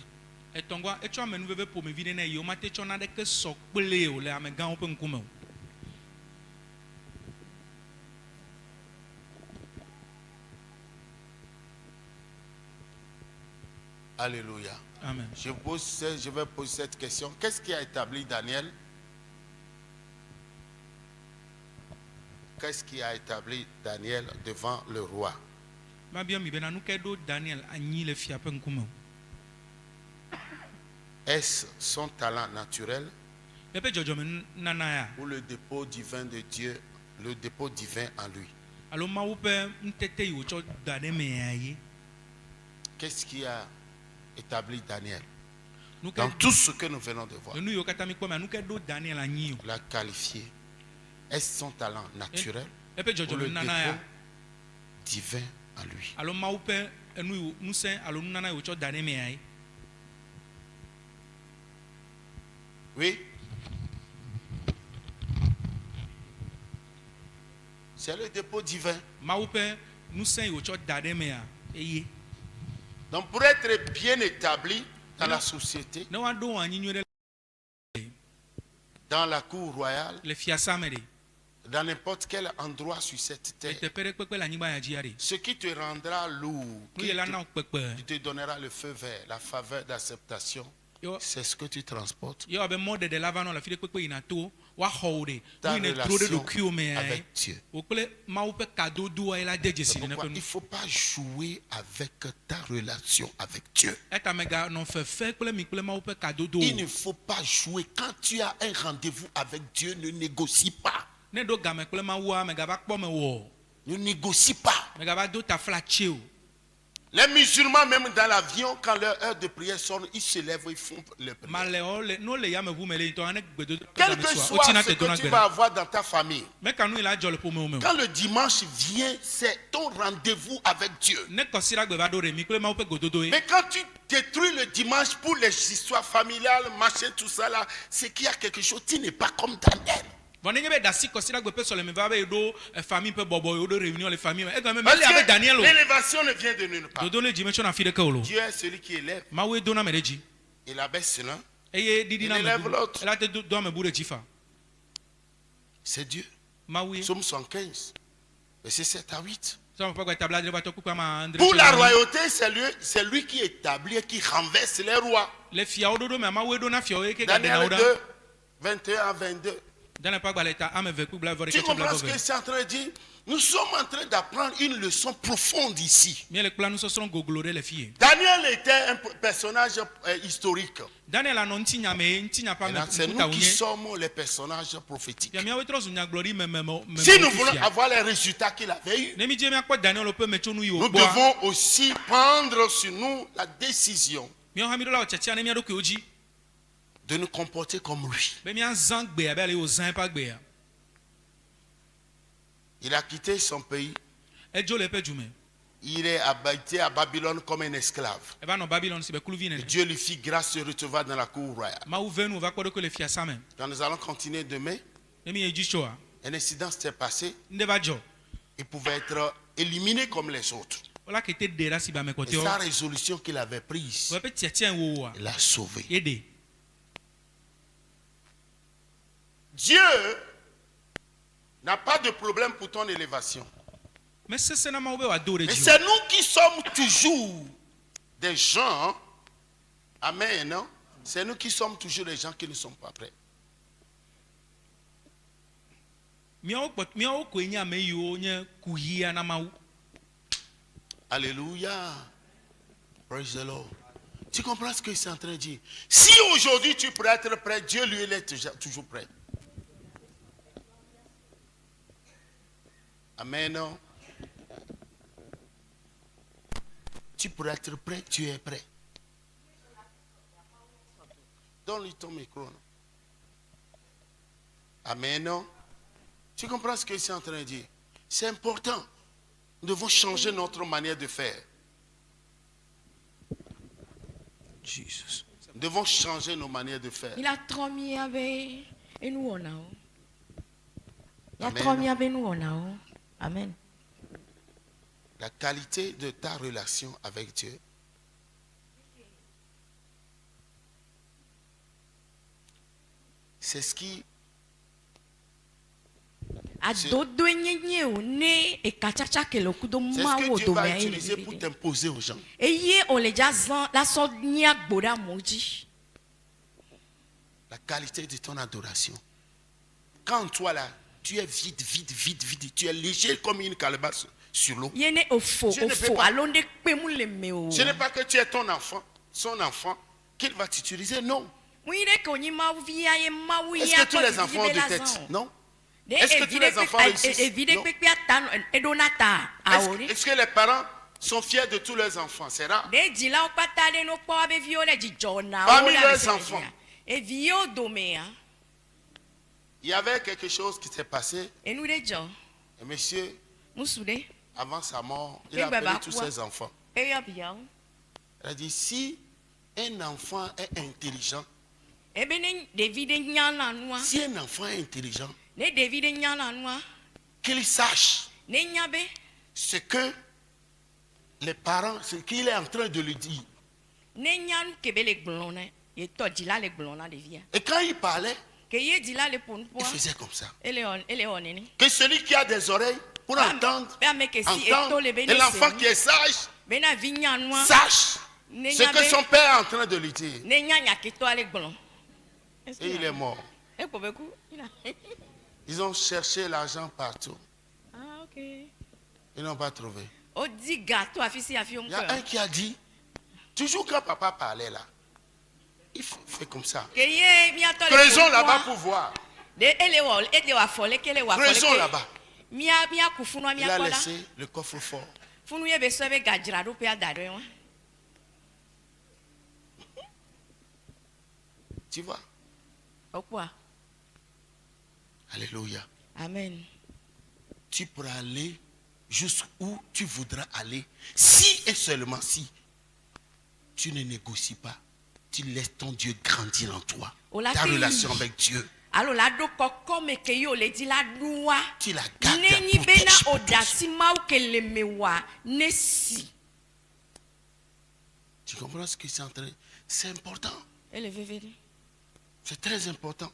Etɔ̃gɔa etsɔ amenuveve ƒomevi ɖe ne yi womate tsɔ naɖeke sɔ kpelee o le amegãwo ƒe ŋkume o. Alléluia. Amen. Je vais poser cette question. Qu'est-ce qui a établi Daniel? Qu'est-ce qui a établi Daniel devant le roi? Mabia mi bena nu ke ɖo Daniel anyi le fia ƒe ŋkume o. Est-ce son talent naturel Eƒe dzɔdzɔme nana ya ou le dépôt divin de Dieu, le dépôt divin en lui? alo Mawu ƒe nutete yi wòtsɔ da ɖe mea ye. Qu'est-ce qui a établi Daniel? Nu ke Dans tout ce que nous venons de voir, nu yiwo katã mi kpɔ mea nu ke ɖo Daniel anyi o. l'a qualifié. Est-ce son talent naturel Eƒe ou le dzɔdzɔme nana dépôt ya divin en lui? alo Mawu ƒe enu yi ŋusẽ alo nunana yi wòtsɔ da ɖe mea ye. Oui. C'est le dépôt divin. Mawu ƒe ŋusẽ yi wòtsɔ da ɖe mea eye. Donc pour être bien établi dans la société, Ne woaɖo anyi nyuie ɖe dans la cour royale, le fiasa me ɖe dans n'importe quel endroit sur cette le terre, teƒe ɖe kpekpe le anyigba ya dzia ɖe. ce qui te rendra lourd, Nu yi la na wo kpekpe. qui te donnera le feu vert, la faveur d'acceptation, Yo c'est ce que tu transportes. ye wɔ be mɔɖeɖe la va nɔ le afi ɖe kpekpe yina to woaxɔ wo ɖe. Ta Nu yi ne tro ɖe relation ɖokuiwo mea ye. avec Dieu. Wo kple Mawu ƒe kadodoa ye la de dzesi C'est ɖe pourquoi neƒe il nu. ne faut pas jouer avec ta relation avec Dieu. Eta meganɔ fefe kple mi kple Mawu ƒe kadodo. Il ne faut pas jouer. Quand tu as un rendez-vous avec Dieu, ne négocie pas. Ne ɖo game kple Mawua megava kpɔ me wɔ. Ne négocie pas. Megava do taflatse o. Les musulmans, même dans l'avion, quand leur heure de prière sonne, ils se lèvent, ils font le prière. Quel que soit ce que tu vas avoir dans ta famille, quand le dimanche vient, c'est ton rendez-vous avec Dieu. Mais quand tu détruis le dimanche pour les histoires familiales, machin, tout ça là, c'est qu'il y a quelque chose, tu n'es pas comme Daniel. Parce que l'élévation ne vient de nulle part. Dieu est celui qui élève. Il abaisse l'un, il élève l'autre. C'est Dieu. Psaume 115, verset 7 à 8. Pour la royauté, c'est lui qui établit et qui renverse les rois. Daniel 2, 21 à 22. Tu comprends ce que c'est en train de dire? Nous sommes en train d'apprendre une leçon profonde ici. Daniel était un personnage historique. C'est nous qui sommes les personnages prophétiques. Si nous voulons avoir les résultats qu'il avait eus, nous devons aussi prendre sur nous la décision de nous comporter comme lui. Il a quitté son pays. Il est habité à Babylone comme un esclave. Et Dieu lui fit grâce de recevoir dans la cour royale. Quand nous allons continuer demain, un incident s'est passé. Il pouvait être éliminé comme les autres. Et sa résolution qu'il avait prise, il l'a sauvé. Dieu n'a pas de problème pour ton élévation. Mais c'est nous qui sommes toujours des gens. Amen. C'est nous qui sommes toujours des gens qui ne sont pas prêts. Alléluia. Praise the Lord. Tu comprends ce que c'est en train de dire? Si aujourd'hui tu pourrais être prêt, Dieu lui il est toujours prêt. Amen. Tu pourrais être prêt, tu es prêt. Donne-lui ton micro. Non? Amen. Tu comprends ce que c'est en train de dire? C'est important. Nous devons changer notre manière de faire. Jesus. Nous devons changer nos manières de faire. Il a trop mis avec nous. Il a Amen. trop mis avec nous. Amen. La qualité de ta relation avec Dieu, c'est ce qui c'est ce que Dieu va utiliser pour t'imposer aux gens. La qualité de ton adoration. Quand toi là, tu es vide, tu es léger comme une calebasse sur l'eau. Ce n'est pas que tu es ton enfant, son enfant, qu'il va t'utiliser, non. Est-ce que tous les enfants ont des têtes? Non. Est-ce que tous les enfants réussissent? Non. Est-ce que les parents sont fiers de tous leurs enfants? C'est rare. Parmi leurs enfants, il y avait quelque chose qui s'est passé. Et monsieur, avant sa mort, il a appelé tous ses enfants. Il a dit, si un enfant est intelligent, si un enfant est intelligent, qu'il sache ce que les parents, ce qu'il est en train de lui dire. Et quand il parlait, il faisait comme ça. Que celui qui a des oreilles pour entendre, et l'enfant qui est sage, sache ce que son père est en train de lui dire. Et il est mort. Ils ont cherché l'argent partout. Ils n'ont pas trouvé. Il y a un qui a dit, toujours quand papa parlait là, il fait comme ça. Creusons là-bas pour voir. Creusons là-bas. Il a laissé le coffre-fort Funu ye be so be gadzra do pe adare wa. Tu vois? Okwa. Alléluia. Amen. Tu pourras aller jusqu'où tu voudras aller, si et seulement si tu ne négocies pas, tu laisses ton Dieu grandir en toi, ta relation avec Dieu. Alors la do koko me ke yo le di la duwa. Tu la gardes Neni pour bena toujours. odasi mau ke le mewa nesi. Tu comprends ce que c'est en train? C'est important. Ele veveri. C'est très important.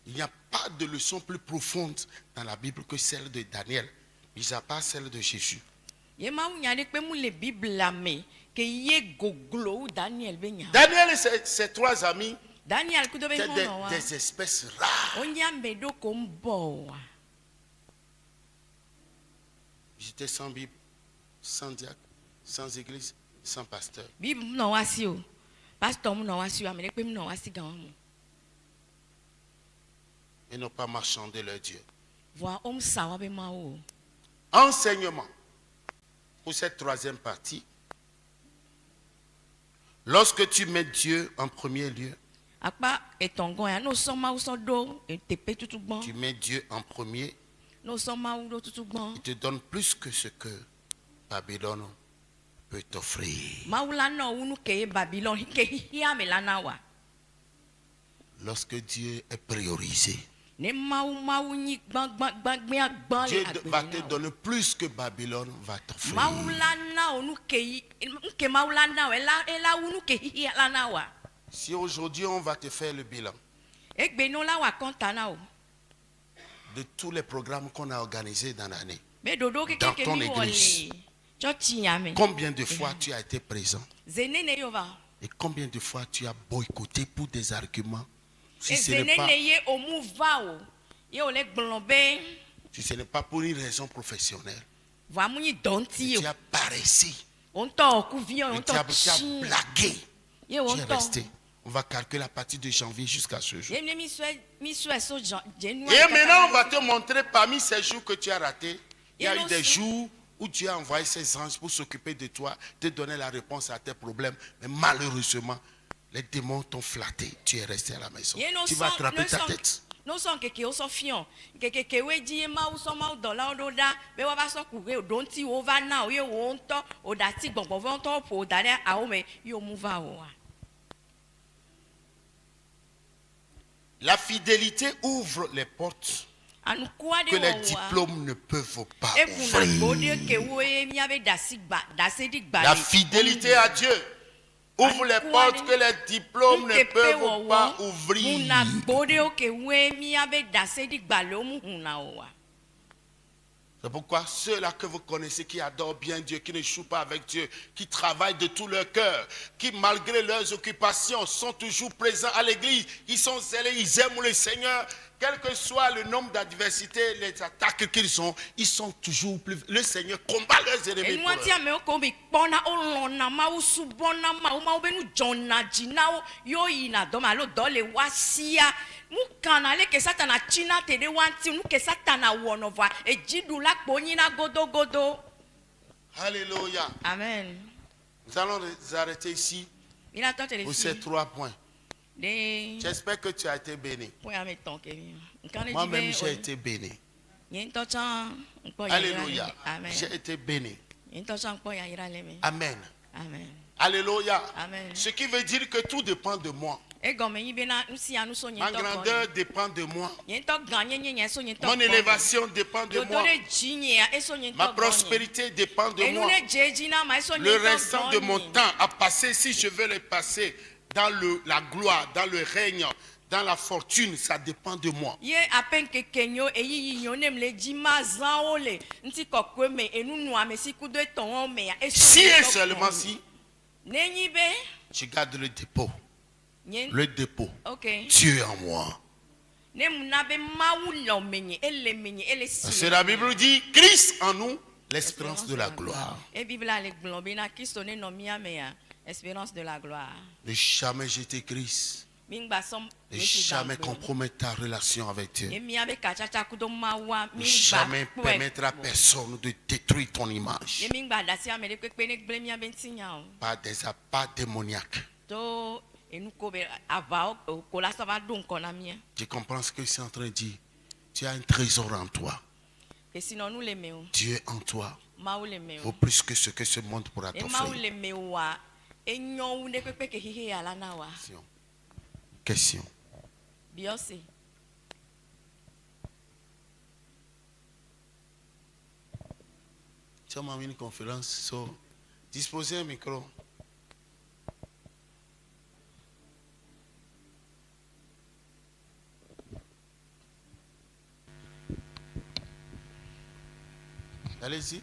Il n'y a pas de leçon plus profonde dans la Bible que celle de Daniel, mis à part celle de Jésus. Ye mau nyane pe mu le Bible la me ke ye goglo ou Daniel benya. Daniel et ses trois amis Daniel kudo be étaient hono wa. des espèces rares. Onyambe do ko mbo wa. Ils étaient sans Bible, sans diacre, sans église, sans pasteur. Bible mu no wasi o. Pastor mu no wasi o amele pe mu no wasi gan mu. Ils n'ont pas marchandé leur Dieu. Voir homme sa wa be ma o. Enseignement pour cette troisième partie. Lorsque tu mets Dieu en premier lieu, Akpa etongon ya no so ma so do tepe tutu gbon. tu mets Dieu en premier, No so ma do tutu gbon. il te donne plus que ce que Babylone peut t'offrir. Maula no unu ke Babylon ke hia me lana wa. Lorsque Dieu est priorisé, Ne mau nyi gban Dieu le va te donner plus que Babylone va t'offrir. Maula na unu ke maula na ela unu ke hia lana wa. Si aujourd'hui on va te faire le bilan Egbe no la wa kontana o. de tous les programmes qu'on a organisés dans l'année, Be dodo ke Dans ke ton ni église. wole. Chochi yame. combien de fois tu as été présent Zenene yo va. et combien de fois tu as boycotté pour des arguments? Si E ce n'est pas, zenene ye o mu va o. Ye o le glombe. si ce n'est pas pour une raison professionnelle, Va mu ni donti tu o. as paressé, On to ku vion, on et to tu as chi. blagué, Ye on tu es to. resté. On va calculer à partir de janvier jusqu'à ce jour. Ye mi so so January. Et maintenant, on va te montrer parmi ces jours que tu as ratés, il y a Et eu non, des c'est- jours où Dieu a envoyé ses anges pour s'occuper de toi, te donner la réponse à tes problèmes. Mais malheureusement, les démons t'ont flatté. Tu es resté à la maison. Ye no Tu vas son- attraper no ta son- tête. No son keke o so fion. Keke we di ma o so ma o dola o do da. Be wa ba so ku we o don ti o va na o ye o nto o da ti gbongbon vo nto po da re a o me yo mu va o wa. La fidélité ouvre les portes Anu kwa de que les wo wa. diplômes ne peuvent pas E ku na go de ouvrir. ke wo e mi ave da si gba da se di gba. La fidélité à Dieu ouvre les portes que les diplômes ne peuvent pas ouvrir. Una go de o ke we mi ave da se di gba le o mu na o wa. C'est pourquoi ceux-là que vous connaissez qui adorent bien Dieu, qui ne jouent pas avec Dieu, qui travaillent de tout leur cœur, qui malgré leurs occupations sont toujours présents à l'église, ils sont zélés, ils aiment le Seigneur, quel que soit le nombre d'adversités, les attaques qu'ils ont, ils sont toujours plus... Le Seigneur combat leurs ennemis Enu pour ati eux. ame o ko bi pona o lona ma o subona ma o be nu jona jina o yo yina do ma lo do le wasia mu kana le ke satana china te de wanti nu ke satana wono va e jidu la po nyina godo godo. Alléluia. Amen. Nous allons nous arrêter ici Ina to te le pour fi ces 3 points. de J'espère que tu as été béni. point ame ton ke mi. Nkan le Moi-même, di j'ai be été béni. yen to chan npo ya. Alléluia. Amen. J'ai été béni. Yen to chan npo ya ira le me. Amen. Amen. Alléluia. Amen. Ce qui veut dire que tout dépend de moi. E go me yin be na nsi anu so Ma yen to ko. grandeur dépend de moi. Yen to ganye yen so yen to. Mon élévation dépend de moi. Ma Ma prospérité dépend de moi. Le Le restant de mon temps à passer, si je veux le passer dans la gloire, dans le règne, dans la fortune, ça dépend de moi. Ye apen kekenyo eyi yinyo nem le jima zan ole nti kokwe me enu nu amesi kudo eton me ya Si et seulement si nenyi be je garde le dépôt. nyen Le dépôt. okay Dieu en moi. nem na be mawu lo menye ele si Parce que la Bible dit Christ en nous, l'espérance de la gloire. E Bible a le glombe na Kristo ne no mi ame ya espérance de la gloire. Ne jamais jeter Christ. mingba som Et jamais compromettre ta relation avec Dieu. emiabe kachacha kudo mawa Jamais mingba permettre à personne de détruire ton image mingba dasi amele kpekpe ne gble miabe ntinya o par des appâts démoniaques. to enuko be ava ko la ça va donc on a mien Je comprends ce que c'est en train de dire. Tu as un trésor en toi. et sinon nous les meo Dieu en toi maou les meo vaut plus que ce que ce monde pourra e maou t'offrir. les meo wa enyo ne kpekpe ke hihe ala na wa Question. biose Tu as une conférence, so disposez un micro. Allez-y.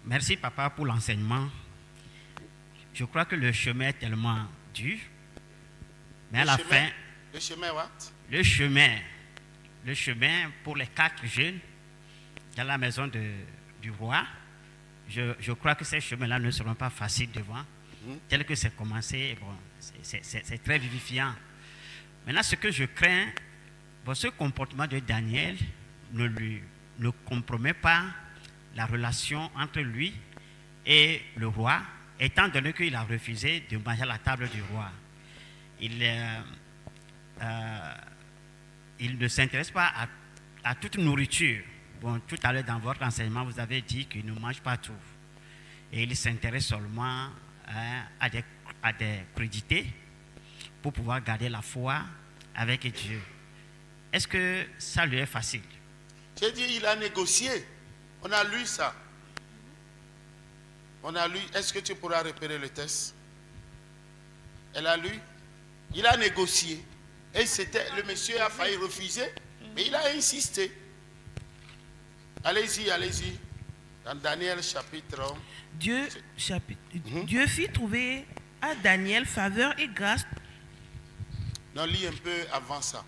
Merci papa pour l'enseignement. Je crois que le chemin est tellement dur. Mais à la fin, Le chemin, what? le chemin pour les 4 jeunes dans la maison du roi, je crois que ces chemins-là ne seront pas faciles devant. Tel que c'est commencé, bon, c'est très vivifiant. Maintenant, ce que je crains, bon, ce comportement de Daniel ne compromet pas la relation entre lui et le roi, étant donné qu'il a refusé de manger à la table du roi. Il ne s'intéresse pas à toute nourriture. Bon, tout à l'heure dans votre enseignement, vous avez dit qu'il ne mange pas tout. Et il s'intéresse seulement à des crudités pour pouvoir garder la foi avec Dieu. Est-ce que ça lui est facile? J'ai dit, il a négocié. On a lu ça. On a lu. Est-ce que tu pourras repérer le texte? Elle a lu. Il a négocié. Et le monsieur a failli refuser, mais il a insisté. Allez-y, allez-y. Dans Daniel chapitre. Dieu fit trouver à Daniel faveur et grâce. Non, lis un peu avant ça.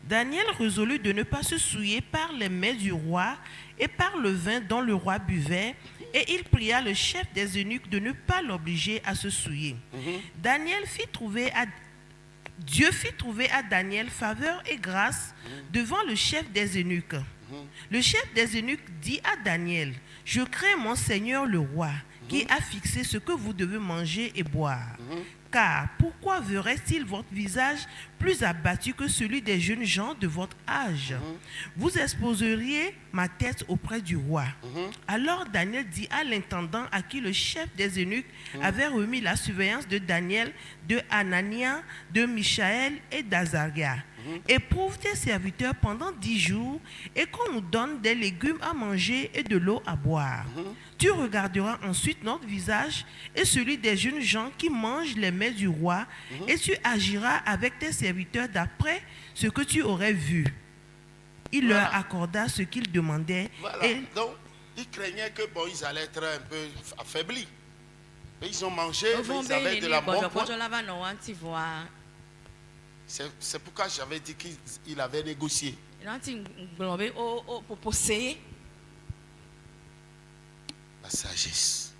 Daniel résolut de ne pas se souiller par les mets du roi et par le vin dont le roi buvait, et il pria le chef des eunuques de ne pas l'obliger à se souiller. Dieu fit trouver à Daniel faveur et grâce devant le chef des eunuques. Le chef des eunuques dit à Daniel: je crains mon Seigneur le roi, qui a fixé ce que vous devez manger et boire. Car pourquoi verrait-il votre visage plus abattu que celui des jeunes gens de votre âge? Vous exposeriez ma tête auprès du roi. Alors Daniel dit à l'intendant à qui le chef des eunuques avait remis la surveillance de Daniel, de Anania, de Michaël et d'Azaria: éprouve tes serviteurs pendant 10 jours et qu'on nous donne des légumes à manger et de l'eau à boire. Tu regarderas ensuite notre visage et celui des jeunes gens qui mangent les mets du roi, et tu agiras avec tes serviteurs d'après ce que tu aurais vu. Il leur accorda ce qu'ils demandaient. Voilà. Donc, ils craignaient que ils allaient être un peu affaiblis. Mais ils ont mangé, mais ils avaient de la bonne foi. C'est pourquoi j'avais dit qu'il avait négocié. La sagesse.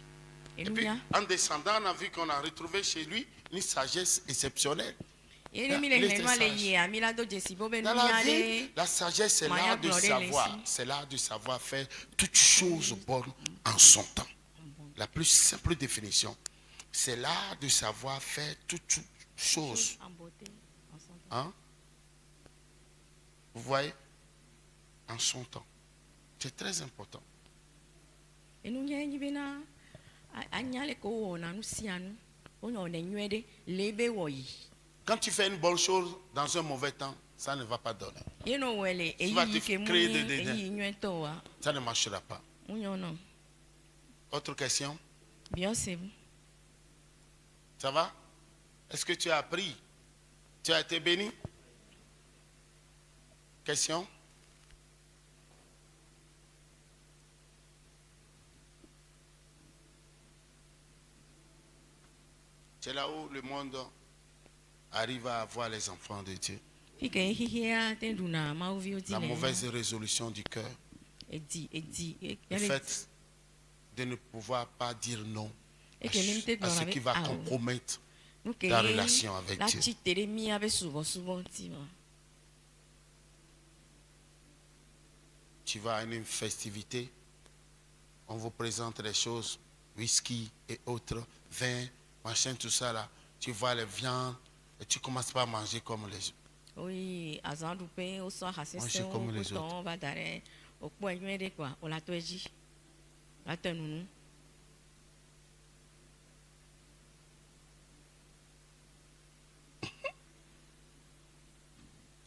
Et puis, en descendant, on a vu qu'on a retrouvé chez lui une sagesse exceptionnelle. Dans la vie, la sagesse, c'est l'art de savoir. C'est l'art de savoir faire toutes choses bonnes en son temps. La plus simple définition, c'est l'art de savoir faire toutes choses. Hein? Vous voyez? En son temps. C'est très important. Quand tu fais une bonne chose dans un mauvais temps, ça ne va pas donner. Tu vas te créer des dédains. Ça ne marchera pas. Autre question? Ça va? Est-ce que tu as appris? Tu as été béni? Question? C'est là où le monde arrive à avoir les enfants de Dieu. La mauvaise résolution du cœur. Le fait de ne pouvoir pas dire non à ce qui va compromettre ta relation avec Dieu. Tu vas à une festivité, on vous présente des choses, whisky et autres, vin, machin, tout ça là. Tu vois les viandes et tu commences pas à manger comme les autres. Oui, Manger comme les autres.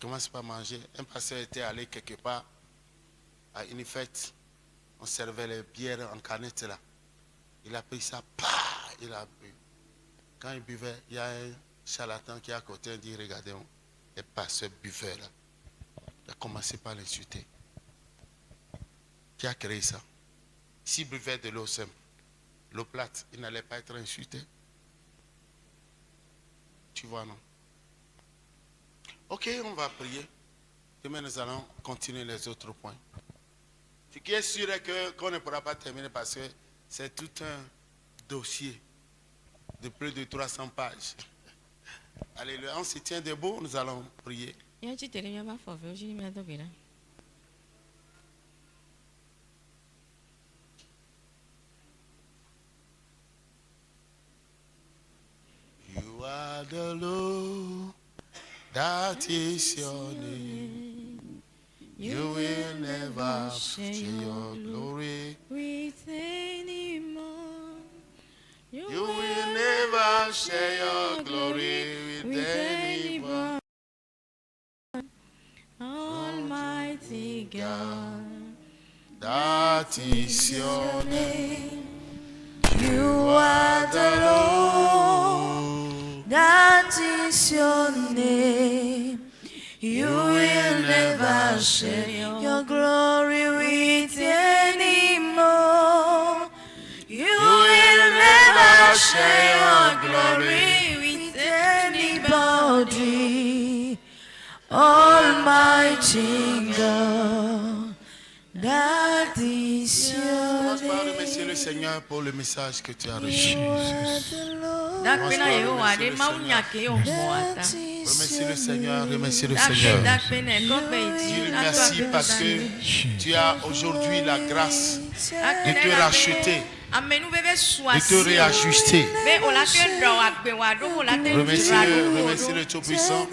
Commence pas à manger. Un pasteur était allé quelque part à une fête. On servait les bières en canette là. Il a pris ça, il a bu. Quand il buvait, il y a un charlatan qui est à côté, il dit, regardez, le pasteur buvait là. Il a commencé par l'insulter. Qui a créé ça? S'il buvait de l'eau simple, l'eau plate, il n'allait pas être insulté. Tu vois, non? Ok, on va prier. Demain, nous allons continuer les autres points. Ce qui est sûr est qu'on ne pourra pas terminer parce que c'est tout un dossier de plus de 300 pages. Alléluia. On se tient debout, nous allons prier. You are the Lord, that is your name. You will never share your glory with anyone. You will never share your glory with anyone. Almighty God, that is your name. You are the Lord, that is your name. You will never share your glory with any more. You will never share your glory with anybody. Almighty God, that is your Commence par name. remercier le Seigneur pour le message que tu as reçu. Remercie le Seigneur, remercie le Seigneur. Dis-lui merci parce que tu as aujourd'hui la grâce de te racheter, de te réajuster. Remercie le Tout-Puissant.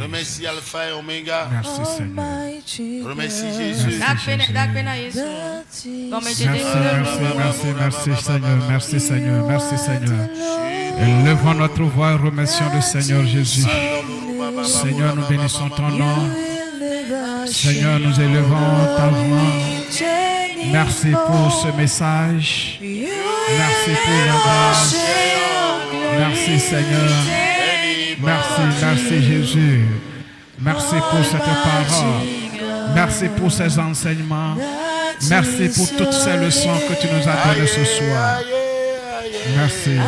Remercie Alpha et Oméga. Merci Seigneur. Remercie Jésus. Merci Seigneur, merci Seigneur, merci Seigneur. Élevons notre voix et remercions le Seigneur Jésus. Seigneur, nous bénissons ton nom. Seigneur, nous élevons ta voix. Merci pour ce message. Merci pour la grâce. Merci Seigneur. Merci Jésus. Merci pour cette parole. Merci pour ces enseignements. Merci pour toutes ces leçons que tu nous as données ce soir. Merci.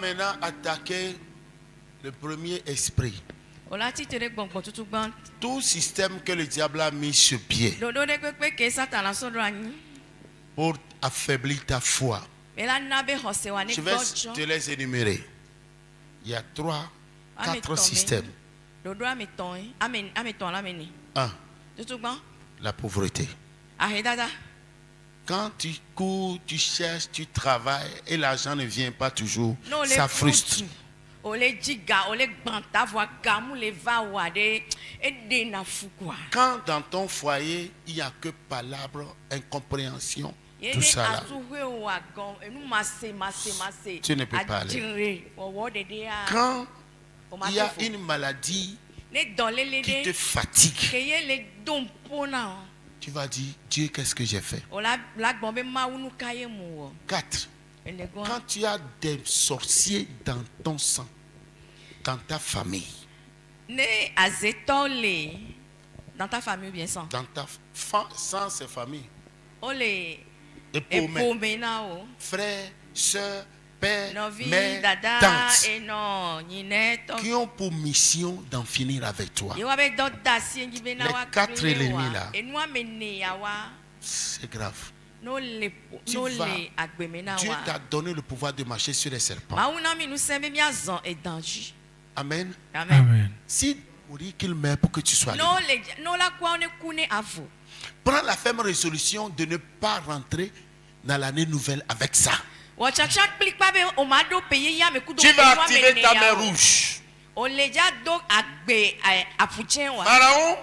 Maintenant attaquer le premier esprit. Ola ti tere gbọ̀ngbọ̀n tuntun gbọ́n. Tout système que le diable a mis sur pied Dodo de pépé ke Satan la sọ́dọ̀ anyi. pour affaiblir ta foi. Mela nabe hɔse wa ne Je vais gbɔdzɔ. te les énumérer. Il y a 3, 4 systèmes. Dodo ame tɔn ye. Ame tɔn la me ni. 1. Tuntun gbɔn. La pauvreté. Ahedada. Quand tu cours, tu cherches, tu travailles et l'argent ne vient pas toujours, No le ça frustre. kutu. Ole jiga, ole gbanta voa gamu le va wa de ede na fukwa. Quand dans ton foyer, il n'y a que palabres, incompréhension, tout ça là, tu ne peux pas aller. Quand il y a une maladie qui te fatigue, tu vas dire, Dieu, qu'est-ce que j'ai fait? 4. Quand tu as des sorciers dans ton sang, dans ta famille, dans ta famille ou bien sans? dans ta sans ces familles, Ole époux, frères, soeurs, père, Novi, mère, dada, tantes, et non, Nineto. qui ont pour mission d'en finir avec toi. Les 4 ennemis là, là, c'est grave. Dieu t'a donné le pouvoir de marcher sur les serpents. Amen. Amen. Si vous dites qu'il meurt pour que tu sois libre, prends la ferme résolution de ne pas rentrer dans l'année nouvelle avec ça. Tu vas activer ta main rouge. Pharaon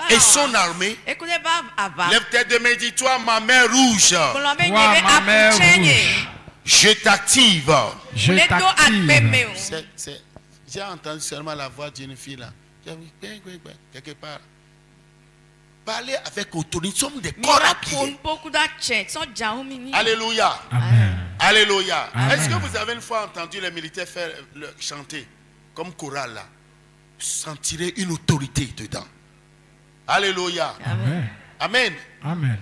et son armée, lève tes deux mains, dis-toi ma main rouge. ma main rouge. Je t'active. Je t'active. J'ai entendu seulement la voix d'une fille là. J'ai dit, quelque part. Parler avec autorité, nous sommes des corps à pied. Alléluia. Amen. Alléluia. Amen. Est-ce que vous avez une fois entendu les militaires faire chanter comme chorale là? Vous sentirez une autorité dedans. Alléluia. Amen. Amen. Amen.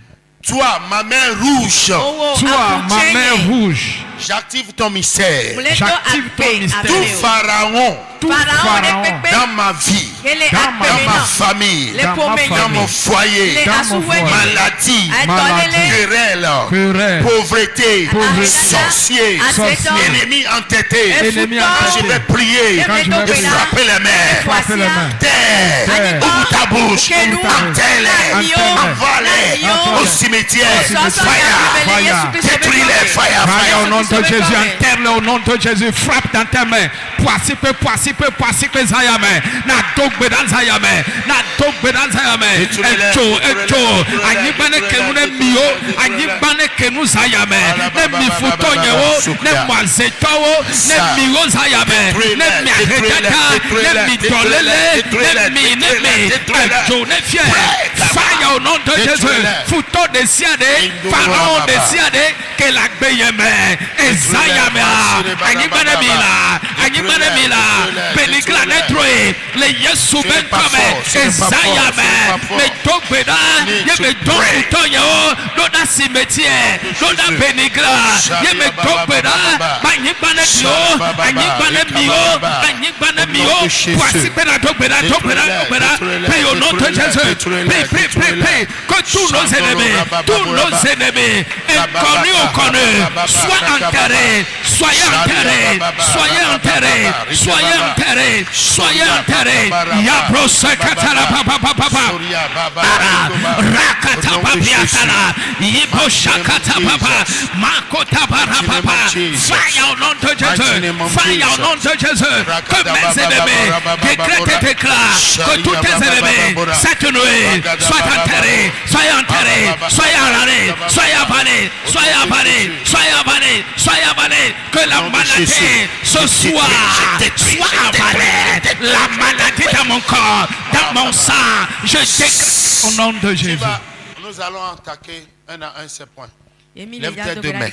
Toi, ma main rouge, Toi, ma main rouge, j'active ton mystère. j'active ton mystère. Tout pharaon Tout pharaon dans ma vie, dans ma famille, dans mon foyer, dans mon foyer, maladie, maladie, querelle, pauvreté, sorcier, ennemi entêté. ennemi Quand je entêté. vais prier, Quand je vais de prier, frapper les mains, frapper les mains. terre, ouvre ta bouche, enterre-les, envoie-les au cimetière, fire, détruis-les, fire, Fire au nom de Jésus, fire. enterre-le au nom de Jésus, frappe dans tes mains. Poisipe Zayame, na dogbe dans Zayame, na dogbe dans Zayame. Echo, anyibane kenune mio, anyibane kenu Zayame, ne mifutonyewo, ne mwazetowo, ne mio Zayame, ne miaredada, ne midolele, ne mi, echo, ne fier. Fire au nom de Jésus, fouton de siade, pharaon de siade, que la gbeyeme, Ezayame, anyibane mila, Pelikla netroe, le Yesu benkame, Ezayame, me dogbeda, ye me dogbutonyo, loda cimetière, loda Pelikla, ye me dogbeda, anyibane mio, poisipe na dogbeda, prie au nom de Jésus, prie, que tous nos ennemis, inconnus ou connus, soient enterrés, soyez enterrés. Yabrosa katala papa. Rakata papiatala. Yibosha kata papa. Makota bara papa. Fire au nom de Jésus. Que mes ennemis décrètent et déclarent que tous tes ennemis cette nuit soient enterrés. Soyez avalés. Que la maladie ce soir soit avalée. La maladie dans mon corps, dans mon sang, je décrète au nom de Jésus. Nous allons attaquer un à un ces points. Lève tes deux mains.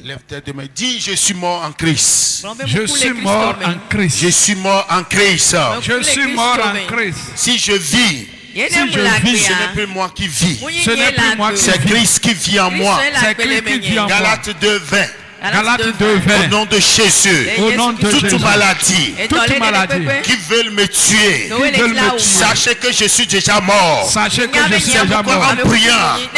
Lève tes deux mains. Dis, je suis mort en Christ. Je suis mort en Christ. Je suis mort en Christ. Je suis mort en Christ. Si je vis, Si je vis, ce n'est plus moi qui vis. ce n'est plus moi qui C'est vis. Christ qui vit en moi. C'est Christ qui vit en moi. Galates 2, 20. Galates 2, 20. Au nom de Jésus. Au nom de Toute Jésus. maladie Toute maladie qui veulent me tuer, qui veulent me tuer, sachez que je suis déjà mort. sachez que je suis C'est déjà pourquoi mort. en priant,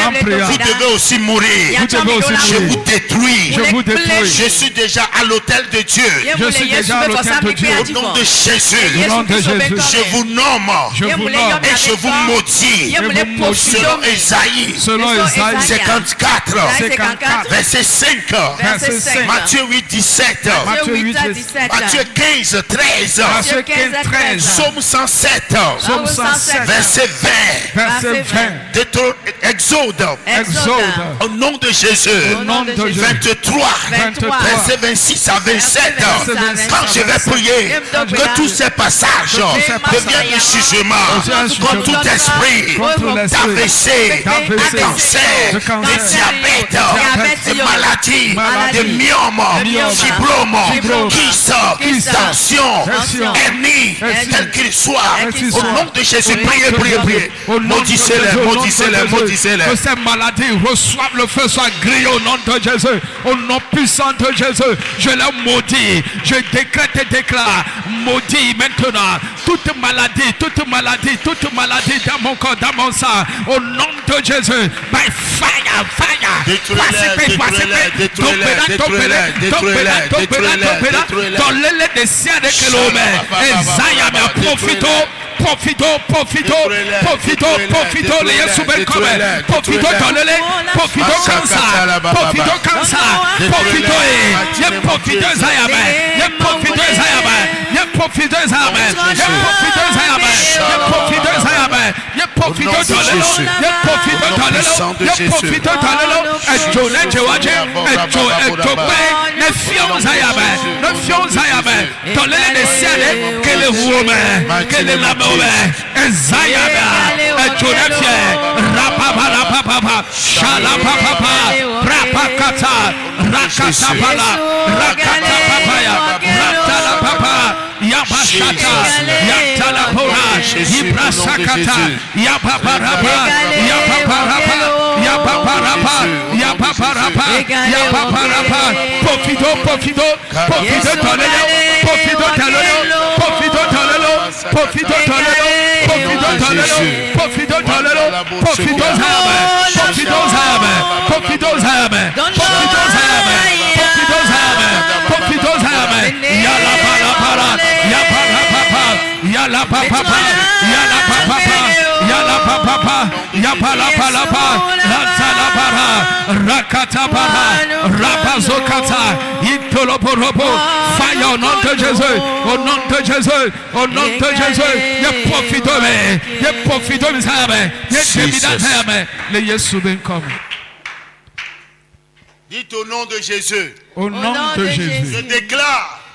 En priant, vous devez aussi mourir. vous devez aussi Je mourir. vous détruis. Je vous détruis. Je suis déjà à l'autel de Dieu. Je suis déjà à l'autel de Dieu. Au nom de Jésus, Au nom de Jésus. je vous nomme Je vous nomme et je vous maudis. Je vous maudis. Selon Ésaïe selon Isaïe 54, 54, verset 5. verset 5. Matthieu 8, 17. Matthieu 8, 17. Matthieu 15, 13. Matthieu 15, 13. Psaume 107, Psaume 107, verset 20. verset 20. Exode, Exode, au nom de Jésus. au nom de Jésus. 23, 23, verset 26 à 27. Verset Quand je vais prier, que tous ces passages deviennent des jugements contre tout esprit contre l'esprit d'AVC, d'AVC, de cancer, de de cancer, diabète, de maladies, maladie, de myome, fibrome, kyste, tension, tension, hernie, hernie, quel qu'il soit. quel qu'il Au soit. nom de Jésus, priez, priez, priez. Au nom de Maudissez-les, Jésus, au nom de maudissez-les, Jésus, maudissez-les. que ces maladies reçoivent le feu, soient grillées au nom de Jésus, au nom puissant de Jésus. Je les maudis, je décrète et déclare, maudit maintenant toute maladie dans mon corps, dans mon sang, au nom de Jésus, by fire, fire. Détruisez-les, Dans les siens de Kilomè, Esaïa, mais profito, les Yesu ben come, profito tolele, profito kansa, profito ye profito Zayame, ye profito Zayame, ye profito Zayame, ye profito Zayame, ye profito Zayame, ye profito tolelo, ye profito tolelo, ye profito tolelo, ejone jewaje, ejope, ne fion Zayame, tolele de siane, kele wuome, kele lame. Ezayaba, Ejunefie, Rapapa, Shalapapa, Rapakata, Rakatapala, Rakatapapaya, Ratalapapa, Yabashata, Yatalapora, Ibrasakata, Yapaparapa, Fire au nom de Jésus, au nom de Jésus, au nom de Jésus. Il profite, les Yesu ben comme. Dites au nom de Jésus. Au nom de Jésus.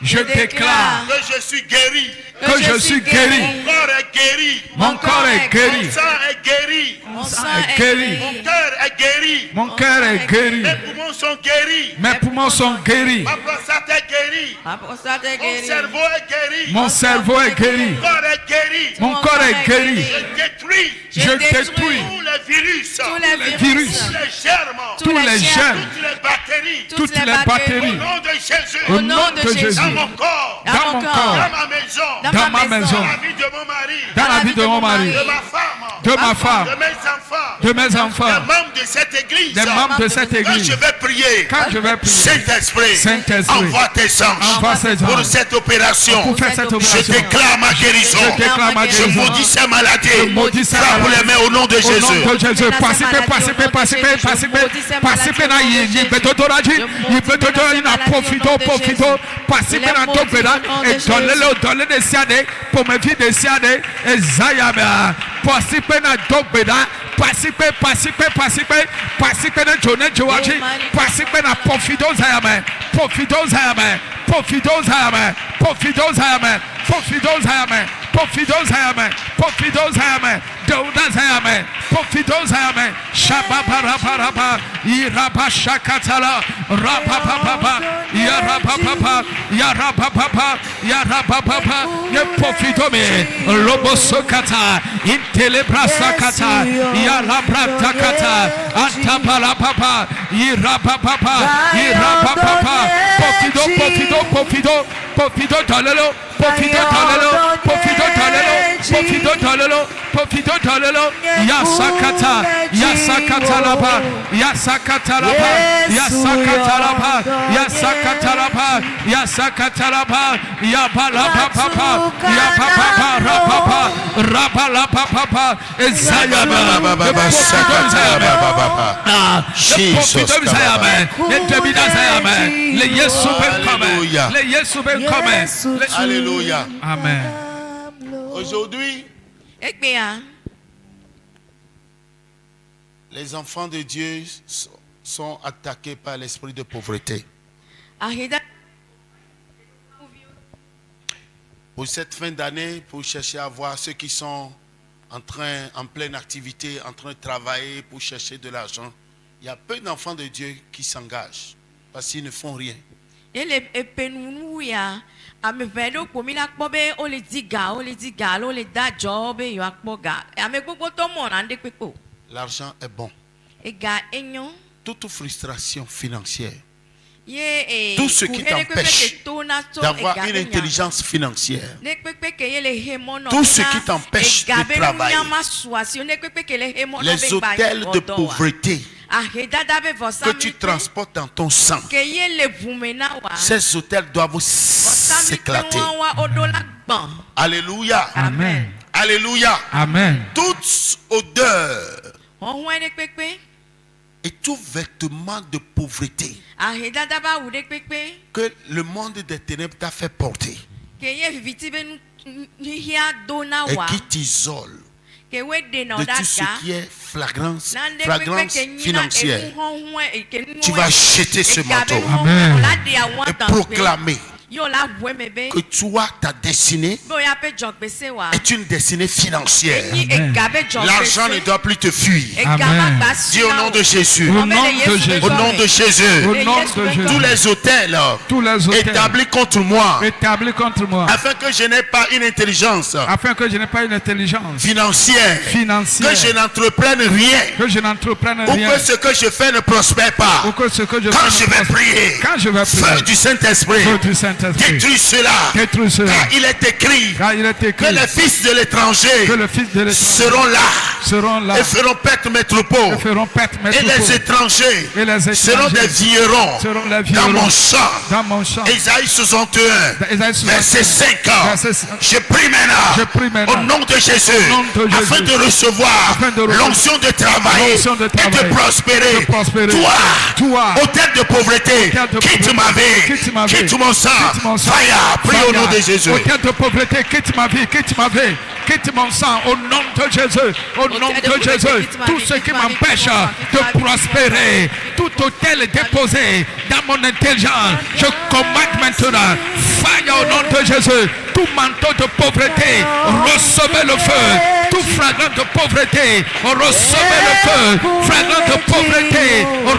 Je déclare que je suis guéri. Que je suis guéri. Mon corps est guéri. Mon corps est guéri. Mon sang est guéri. Mon sang est guéri. Mon cœur est guéri. Mon cœur est guéri. Mes poumons sont guéris. Mes poumons sont guéris. Ma prostate est guérie. Mon cerveau est guéri. Mon cerveau est guéri. Mon corps est guéri. Mon corps est guéri. Je détruis tous les virus. Les virus. Tous les germes. Toutes les bactéries. Au nom de Jésus. Au nom de Jésus. Dans mon corps. Dans mon corps. Dans ma maison. Dans ma maison. Dans la vie de mon mari. Dans la vie de mon mari. De ma femme. De ma femme. De mes enfants. De mes enfants. Des membres de cette église. Des membres de cette Quand église. je vais prier. Quand je vais prier. Saint-Esprit. Envoie tes anges. Envoie tes anges. Pour cette opération. Pour faire cette opération. Je déclare ma guérison. Je déclare ma guérison. Je maudis ces maladies. Je maudis ces Frappe maladies. les mains au nom de Jésus. Au nom de Jésus. Participer na yibetotoraji na profito. Participer na topera. Et donner des siades. Pour me vie des siades. Et Zayama. Participer na topera. Participer na journée Joaji. Participer na profito Zayama. Pofidosa Amen. Pofidosa Amen. Pofidosa Amen. Pofidosa Amen. Deuda Amen. Pofidosa Amen. Shababaraba. Iraba Shakatala. Rapapapa. Yarapapa. Yarapapa. Yarapapa. Yepofidome. Lobosokata. Intelebrasa kata. Yalabrata kata. Antapala papa. Irapapa. Irapapa. Pofido. Pofido talelo. Pofido talelo. Yasakata laba. Yasakata laba. Yabala papa. Rabala papa. Ezaya baba. Jesus. Alléluia. Amen. Aujourd'hui, les enfants de Dieu sont attaqués par l'esprit de pauvreté. Pour cette fin d'année, pour chercher à voir ceux qui sont en pleine activité, en train de travailler pour chercher de l'argent, il y a peu d'enfants de Dieu qui s'engagent parce qu'ils ne font rien. L'argent est bon. Toute frustration financière, tout ce qui t'empêche d'avoir une intelligence financière, tout ce qui t'empêche de travailler, les hôtels de pauvreté que tu transportes dans ton sang, ces hôtels doivent s'éclater. Alléluia. Amen. Alléluia. Amen. Toute odeur et tout vêtement de pauvreté que le monde des ténèbres t'a fait porter et qui t'isole de tout ce qui est flagrance financière, tu vas jeter ce manteau et proclamer que toi, ta destinée est une destinée financière. L'argent ne doit plus te fuir. Dis au nom de Jésus. Au nom de Jésus. Tous les hôtels établis contre moi, afin que je n'ai pas une intelligence financière, que je n'entreprenne rien, ou que ce que je fais ne prospère pas. Quand je vais prier, feu du Saint-Esprit, détruis cela. Car il est écrit que les fils de l'étranger seront là et feront paître mes troupeaux. Et les étrangers seront des vignerons dans mon champ. Ésaïe 61, verset 5 ans. Je prie maintenant au nom de Jésus, afin de recevoir l'onction de travailler et de prospérer. Toi, hôtel de pauvreté, quitte ma vie, quitte mon sang. Fire, prie au nom de Jésus. Hôtel de pauvreté, quitte ma vie, quitte mon sang, au nom de Jésus, au nom de Jésus. Tout ce qui m'empêche de prospérer, tout hôtel déposé dans mon intelligence, je commande maintenant, fire au nom de Jésus. Tout manteau de pauvreté, recevez le feu. Tout fragment de pauvreté, recevez le feu. Fragment de pauvreté,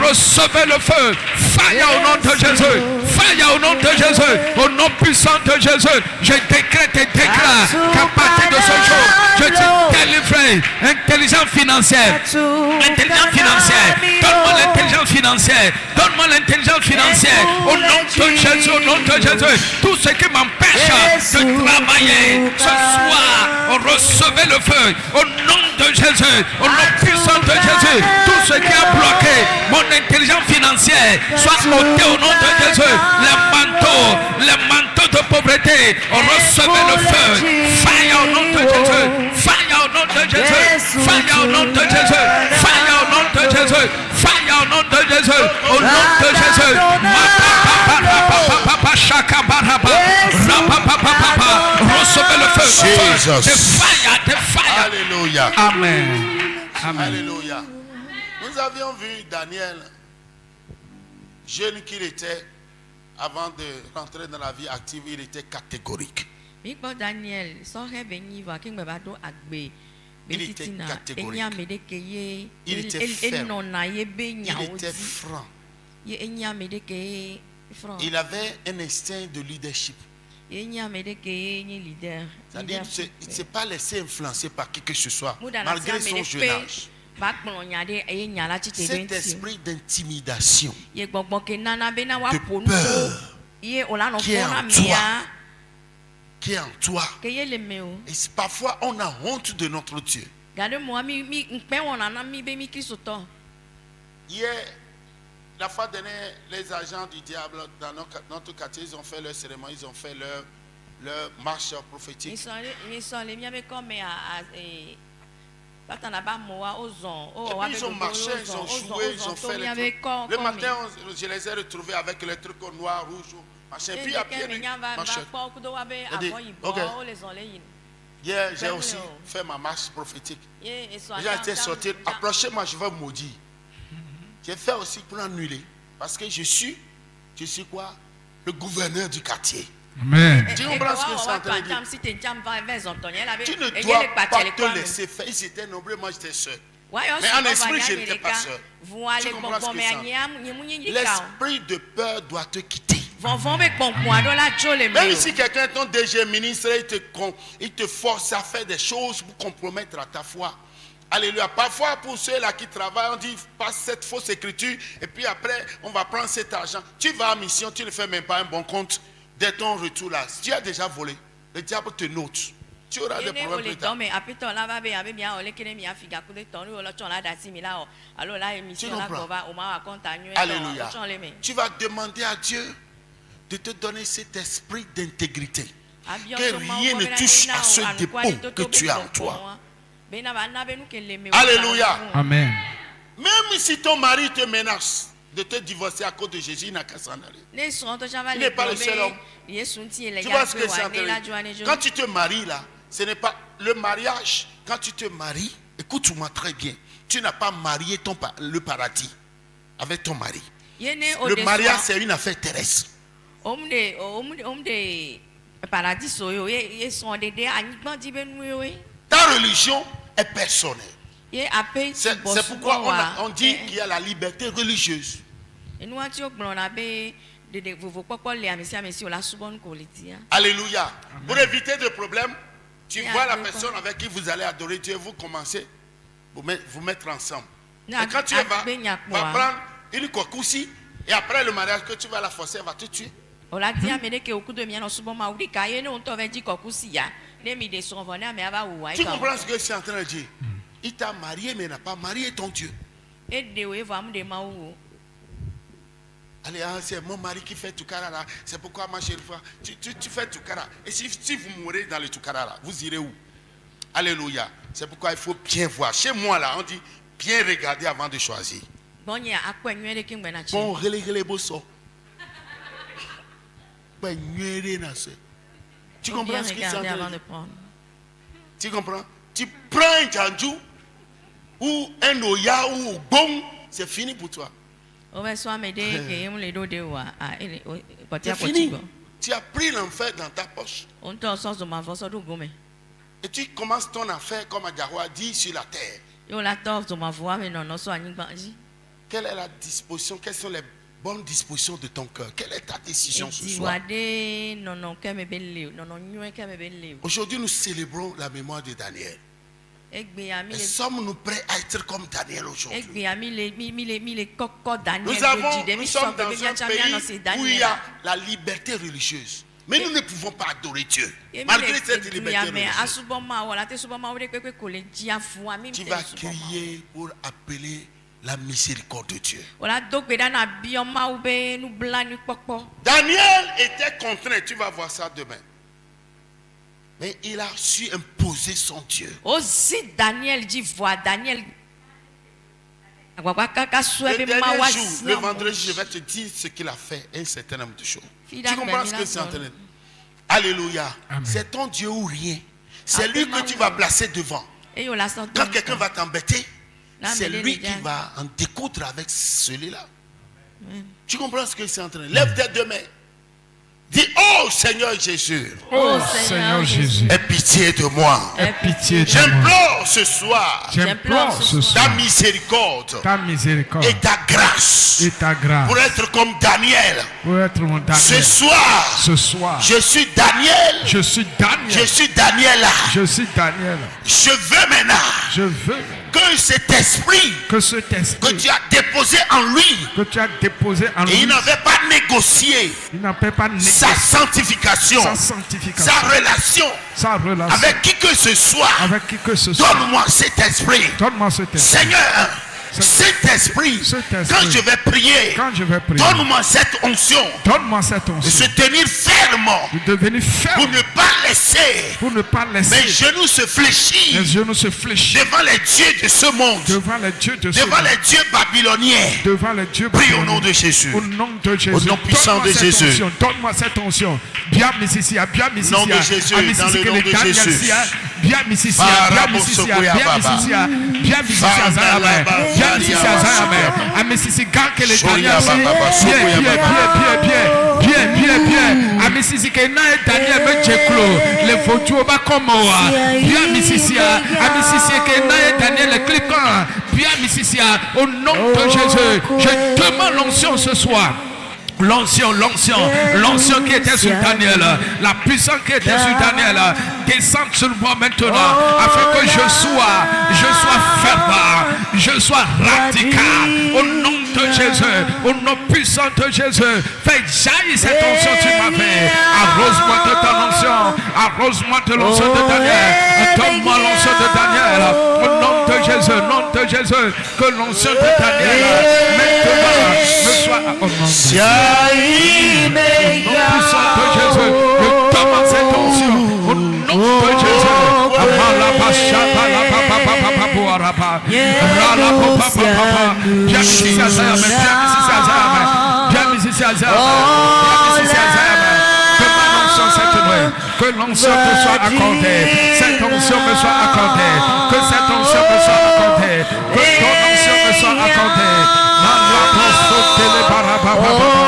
recevez le feu. Fire au nom de Jésus. Fire au nom de Jésus. Au nom puissant de Jésus, je décrète et déclare qu'à partir de ce jour, je suis délivré. Intelligence financière. Intelligence financière. Donne-moi l'intelligence financière. Donne-moi l'intelligence financière. Au nom de Jésus, au nom de Jésus. Tout ce qui m'empêche de travailler ce soir, recevez le feu. Au nom de Jésus. Au nom puissant de Jésus. Tout ce qui a bloqué mon intelligence financière soit ôté au nom de Jésus. Les manteaux de pauvreté, recevez le feu. Fire au nom de Jésus. Fire au nom de Jésus. Fire au nom de Jésus. Fire au nom de Jésus. Fire au nom de Jésus. Au nom de Jésus. Recevez le feu. Jesus. Alléluia. Amen. Amen. Alléluia. Nous avions vu Daniel, jeune qu'il était, avant de rentrer dans la vie active, il était catégorique. Mikpo Daniel sɔhɛ be nyi va kengbe va do agbe. Il était Betitina catégorique. enya me de ke ye. Il était ferme. Enɔna ye be Il nyawo était di. franc. Ye enya me de ke ye franc. Il avait un instinct de leadership. Ye enya me de ke ye nye leader. C'est-à-dire il ne s'est pas laissé influencer par qui que ce soit, Muda na malgré sia son me de jeune pe âge. va kplɔ nya de eye nya la tite do Cet ŋuti o. esprit d'intimidation Ye gbɔgbɔ ke nana be na wa De ƒo nu peur. ye o la nɔ Qui est fɔ na en mia qui est en toi. ke ye le me o. Et parfois, on a honte de notre Dieu. Gade moa mi ŋkpɛ wɔna na mi be mi kristotɔ. Hier, la fois dernière, les agents du diable dans notre quartier, ils ont fait leur cérémonie, ils ont fait leur marche prophétique. Misɔn le miabe kɔme patana ba moa o zɔn o Et wa puis be ils ont marché, ils ont joué, ils ont fait les trucs. Le matin, je les ai retrouvés avec les trucs noirs, rouges, machin. Puis à pied, marché. Ok. Hier, j'ai aussi fait ma marche prophétique. J'ai été sorti. Approchez-moi, je vais vous maudire. J'ai fait aussi pour annuler. Parce que je suis quoi? Le gouverneur du quartier. Amen. Tu comprends ce que je suis en train de dire? Tu ne dois pas te laisser faire. Ils étaient nombreux, moi j'étais seul. Mais en esprit, je n'étais pas seul. Tu comprends ce que c'est? L'esprit de peur doit te quitter. Même si quelqu'un est ton DG ministre, il te force à faire des choses pour compromettre à ta foi. Alléluia. Parfois, pour ceux-là qui travaillent, on dit passe cette fausse écriture et puis après, on va prendre cet argent. Tu vas en mission, tu ne fais même pas un bon compte dès ton retour là. Si tu as déjà volé, le diable te note. Tu auras des problèmes plus tard. Tu comprends? Alléluia. Tu vas demander à Dieu de te donner cet esprit d'intégrité. Que rien ne touche à ce dépôt que tu as en toi. Alléluia. Amen. Même si ton mari te menace de te divorcer à cause de Jésus, il n'a qu'à s'en aller. Il n'est pas le seul homme. Tu vois ce que c'est en train de dire? Quand tu te maries là, ce n'est pas le mariage. Quand tu te maries, écoute-moi très bien. Tu n'as pas marié le paradis avec ton mari. Le mariage, c'est une affaire terrestre. Ta religion est personnelle. C'est pourquoi on dit qu'il y a la liberté religieuse. Alléluia. Pour éviter des problèmes, tu vois la personne avec qui vous allez adorer Dieu, vous commencez vous mettre ensemble. Et quand tu vas prendre une kokoussi, et après le mariage que tu vas la forcer, elle va te tuer. Tu comprends ce que je suis en train de dire? Il t'a marié mais n'a pas marié ton Dieu. Allez, c'est mon mari qui fait Tukara là. C'est pourquoi ma chérie, tu fais Tukara. Et si vous mourrez dans le Tukara là, vous irez où? Alléluia. C'est pourquoi il faut bien voir. Chez moi là, on dit bien regarder avant de choisir. Bon, relégler bosso. Tu comprends ce que c'est en train de dire? Tu comprends? Tu prends un Djandjou ou un Oya ou un Bon, c'est fini pour toi. C'est fini. Tu as pris l'enfer dans ta poche. Et tu commences ton affaire comme Adjaroua dit sur la terre. Quelle est la disposition? Quelles sont les bonnes dispositions de ton cœur? Quelle est ta décision ce soir? Aujourd'hui, nous célébrons la mémoire de Daniel. Et sommes-nous prêts à être comme Daniel aujourd'hui? Nous sommes dans un pays où il y a la liberté religieuse. Mais nous ne pouvons pas adorer Dieu. Malgré cette liberté religieuse. Tu vas crier pour appeler la miséricorde de Dieu. Daniel était contraint, tu vas voir ça demain. Mais il a su imposer son Dieu. Aussi Daniel dit voir Daniel. Le dernier jour, le vendredi, je vais te dire ce qu'il a fait, un certain nombre de choses. Tu comprends ce que c'est en train de dire? Alléluia. C'est ton Dieu ou rien. C'est lui que tu vas placer devant. Quand quelqu'un va t'embêter, c'est lui qui va en découdre avec celui-là. Tu comprends ce que c'est en train de dire? Lève tes deux mains. Dis, oh Seigneur Jésus, Oh Seigneur Jésus, aie pitié de moi. aie pitié de moi. J'implore ce soir J'implore ce soir ta miséricorde ta miséricorde et ta grâce et ta grâce pour être comme Daniel. pour être mon Ce Daniel. soir, Ce soir, je suis Daniel. je suis Daniel. Je suis Daniel. Je suis Daniel. Je veux maintenant Je veux que cet esprit que cet que esprit tu as déposé en lui, que tu as déposé en et il lui, n'avait pas négocié il n'a pas négocié sa sanctification, sa sanctification, sa relation sa relation avec qui que ce soit. avec qui que ce soit. Donne-moi cet esprit. Donne-moi cet esprit. Seigneur, cet esprit, Cet-esprit. quand je vais prier, Quand je vais prier, donne-moi cette onction donne-moi cette de se onction tenir ferme de devenir pour ferme ne pas laisser pour ne pas mes laisser genoux se fléchir les genoux se fléchir devant les dieux de ce monde, devant les dieux de ce devant monde, les dieux babyloniens. devant les dieux Prie au babyloniens. nom de Jésus. Au nom de Jésus. Au nom puissant Donne-moi de cette Jésus. onction. Donne-moi cette onction. Bien Mississia, bien Mississia. Nom de Jésus, dans le nom de Jésus. Bien Mississia, bien Mississia, bien Mississia, bien Mississia Zayame, bien Mississia Zayame. A Mississi Ganke le Daniel. Bien. A Mississi Kena et Daniel Mecheklo. Le Fotu Bakomoa. Bien Mississia. A Mississi Kena et Daniel le Clipant. Bien Mississia. Au nom de Jésus, je demande l'onction ce soir. L'onction qui était sur Daniel, la puissance qui était sur Daniel, descend sur moi maintenant, afin que je sois fervent, je sois radical, au nom de Jésus, au nom puissant de Jésus. Fais jaillir cette onction que tu m'as fait. Arrose-moi de ton onction, arrose-moi de l'onction de Daniel, donne-moi l'onction de Daniel, au nom de Jésus, que l'onction de Daniel, maintenant, me soit au nom de Jésus. Au nom puissant de Jésus, je demande cette onction. Au nom de Jésus. Amala Bashaba la papa papa puarapa. Rala papa papa. Bien ici Azayame, bien ici Azayame, bien ici Azayame, bien ici Azayame. Que ma onction cette nuit, que l'onction te soit accordée, cette onction me soit accordée, que cette onction me soit accordée, que ton onction me soit accordée. Mala posote le barababa.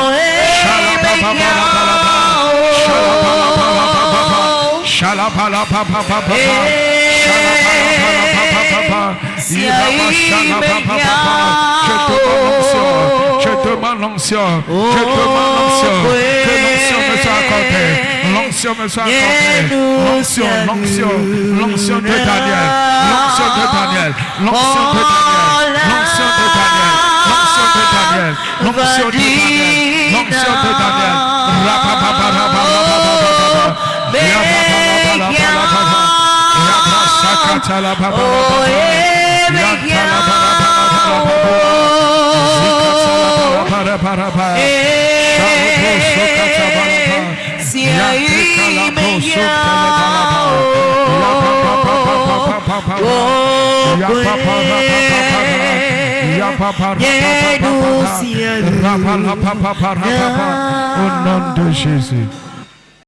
Je demande l'onction, que l'onction me soit accordée, l'onction me soit accordée, l'onction de Daniel, l'onction de Daniel, l'onction de Daniel, l'onction de Daniel, l'onction de Daniel, l'onction de Daniel, l'onction de Daniel, au nom de Jésus.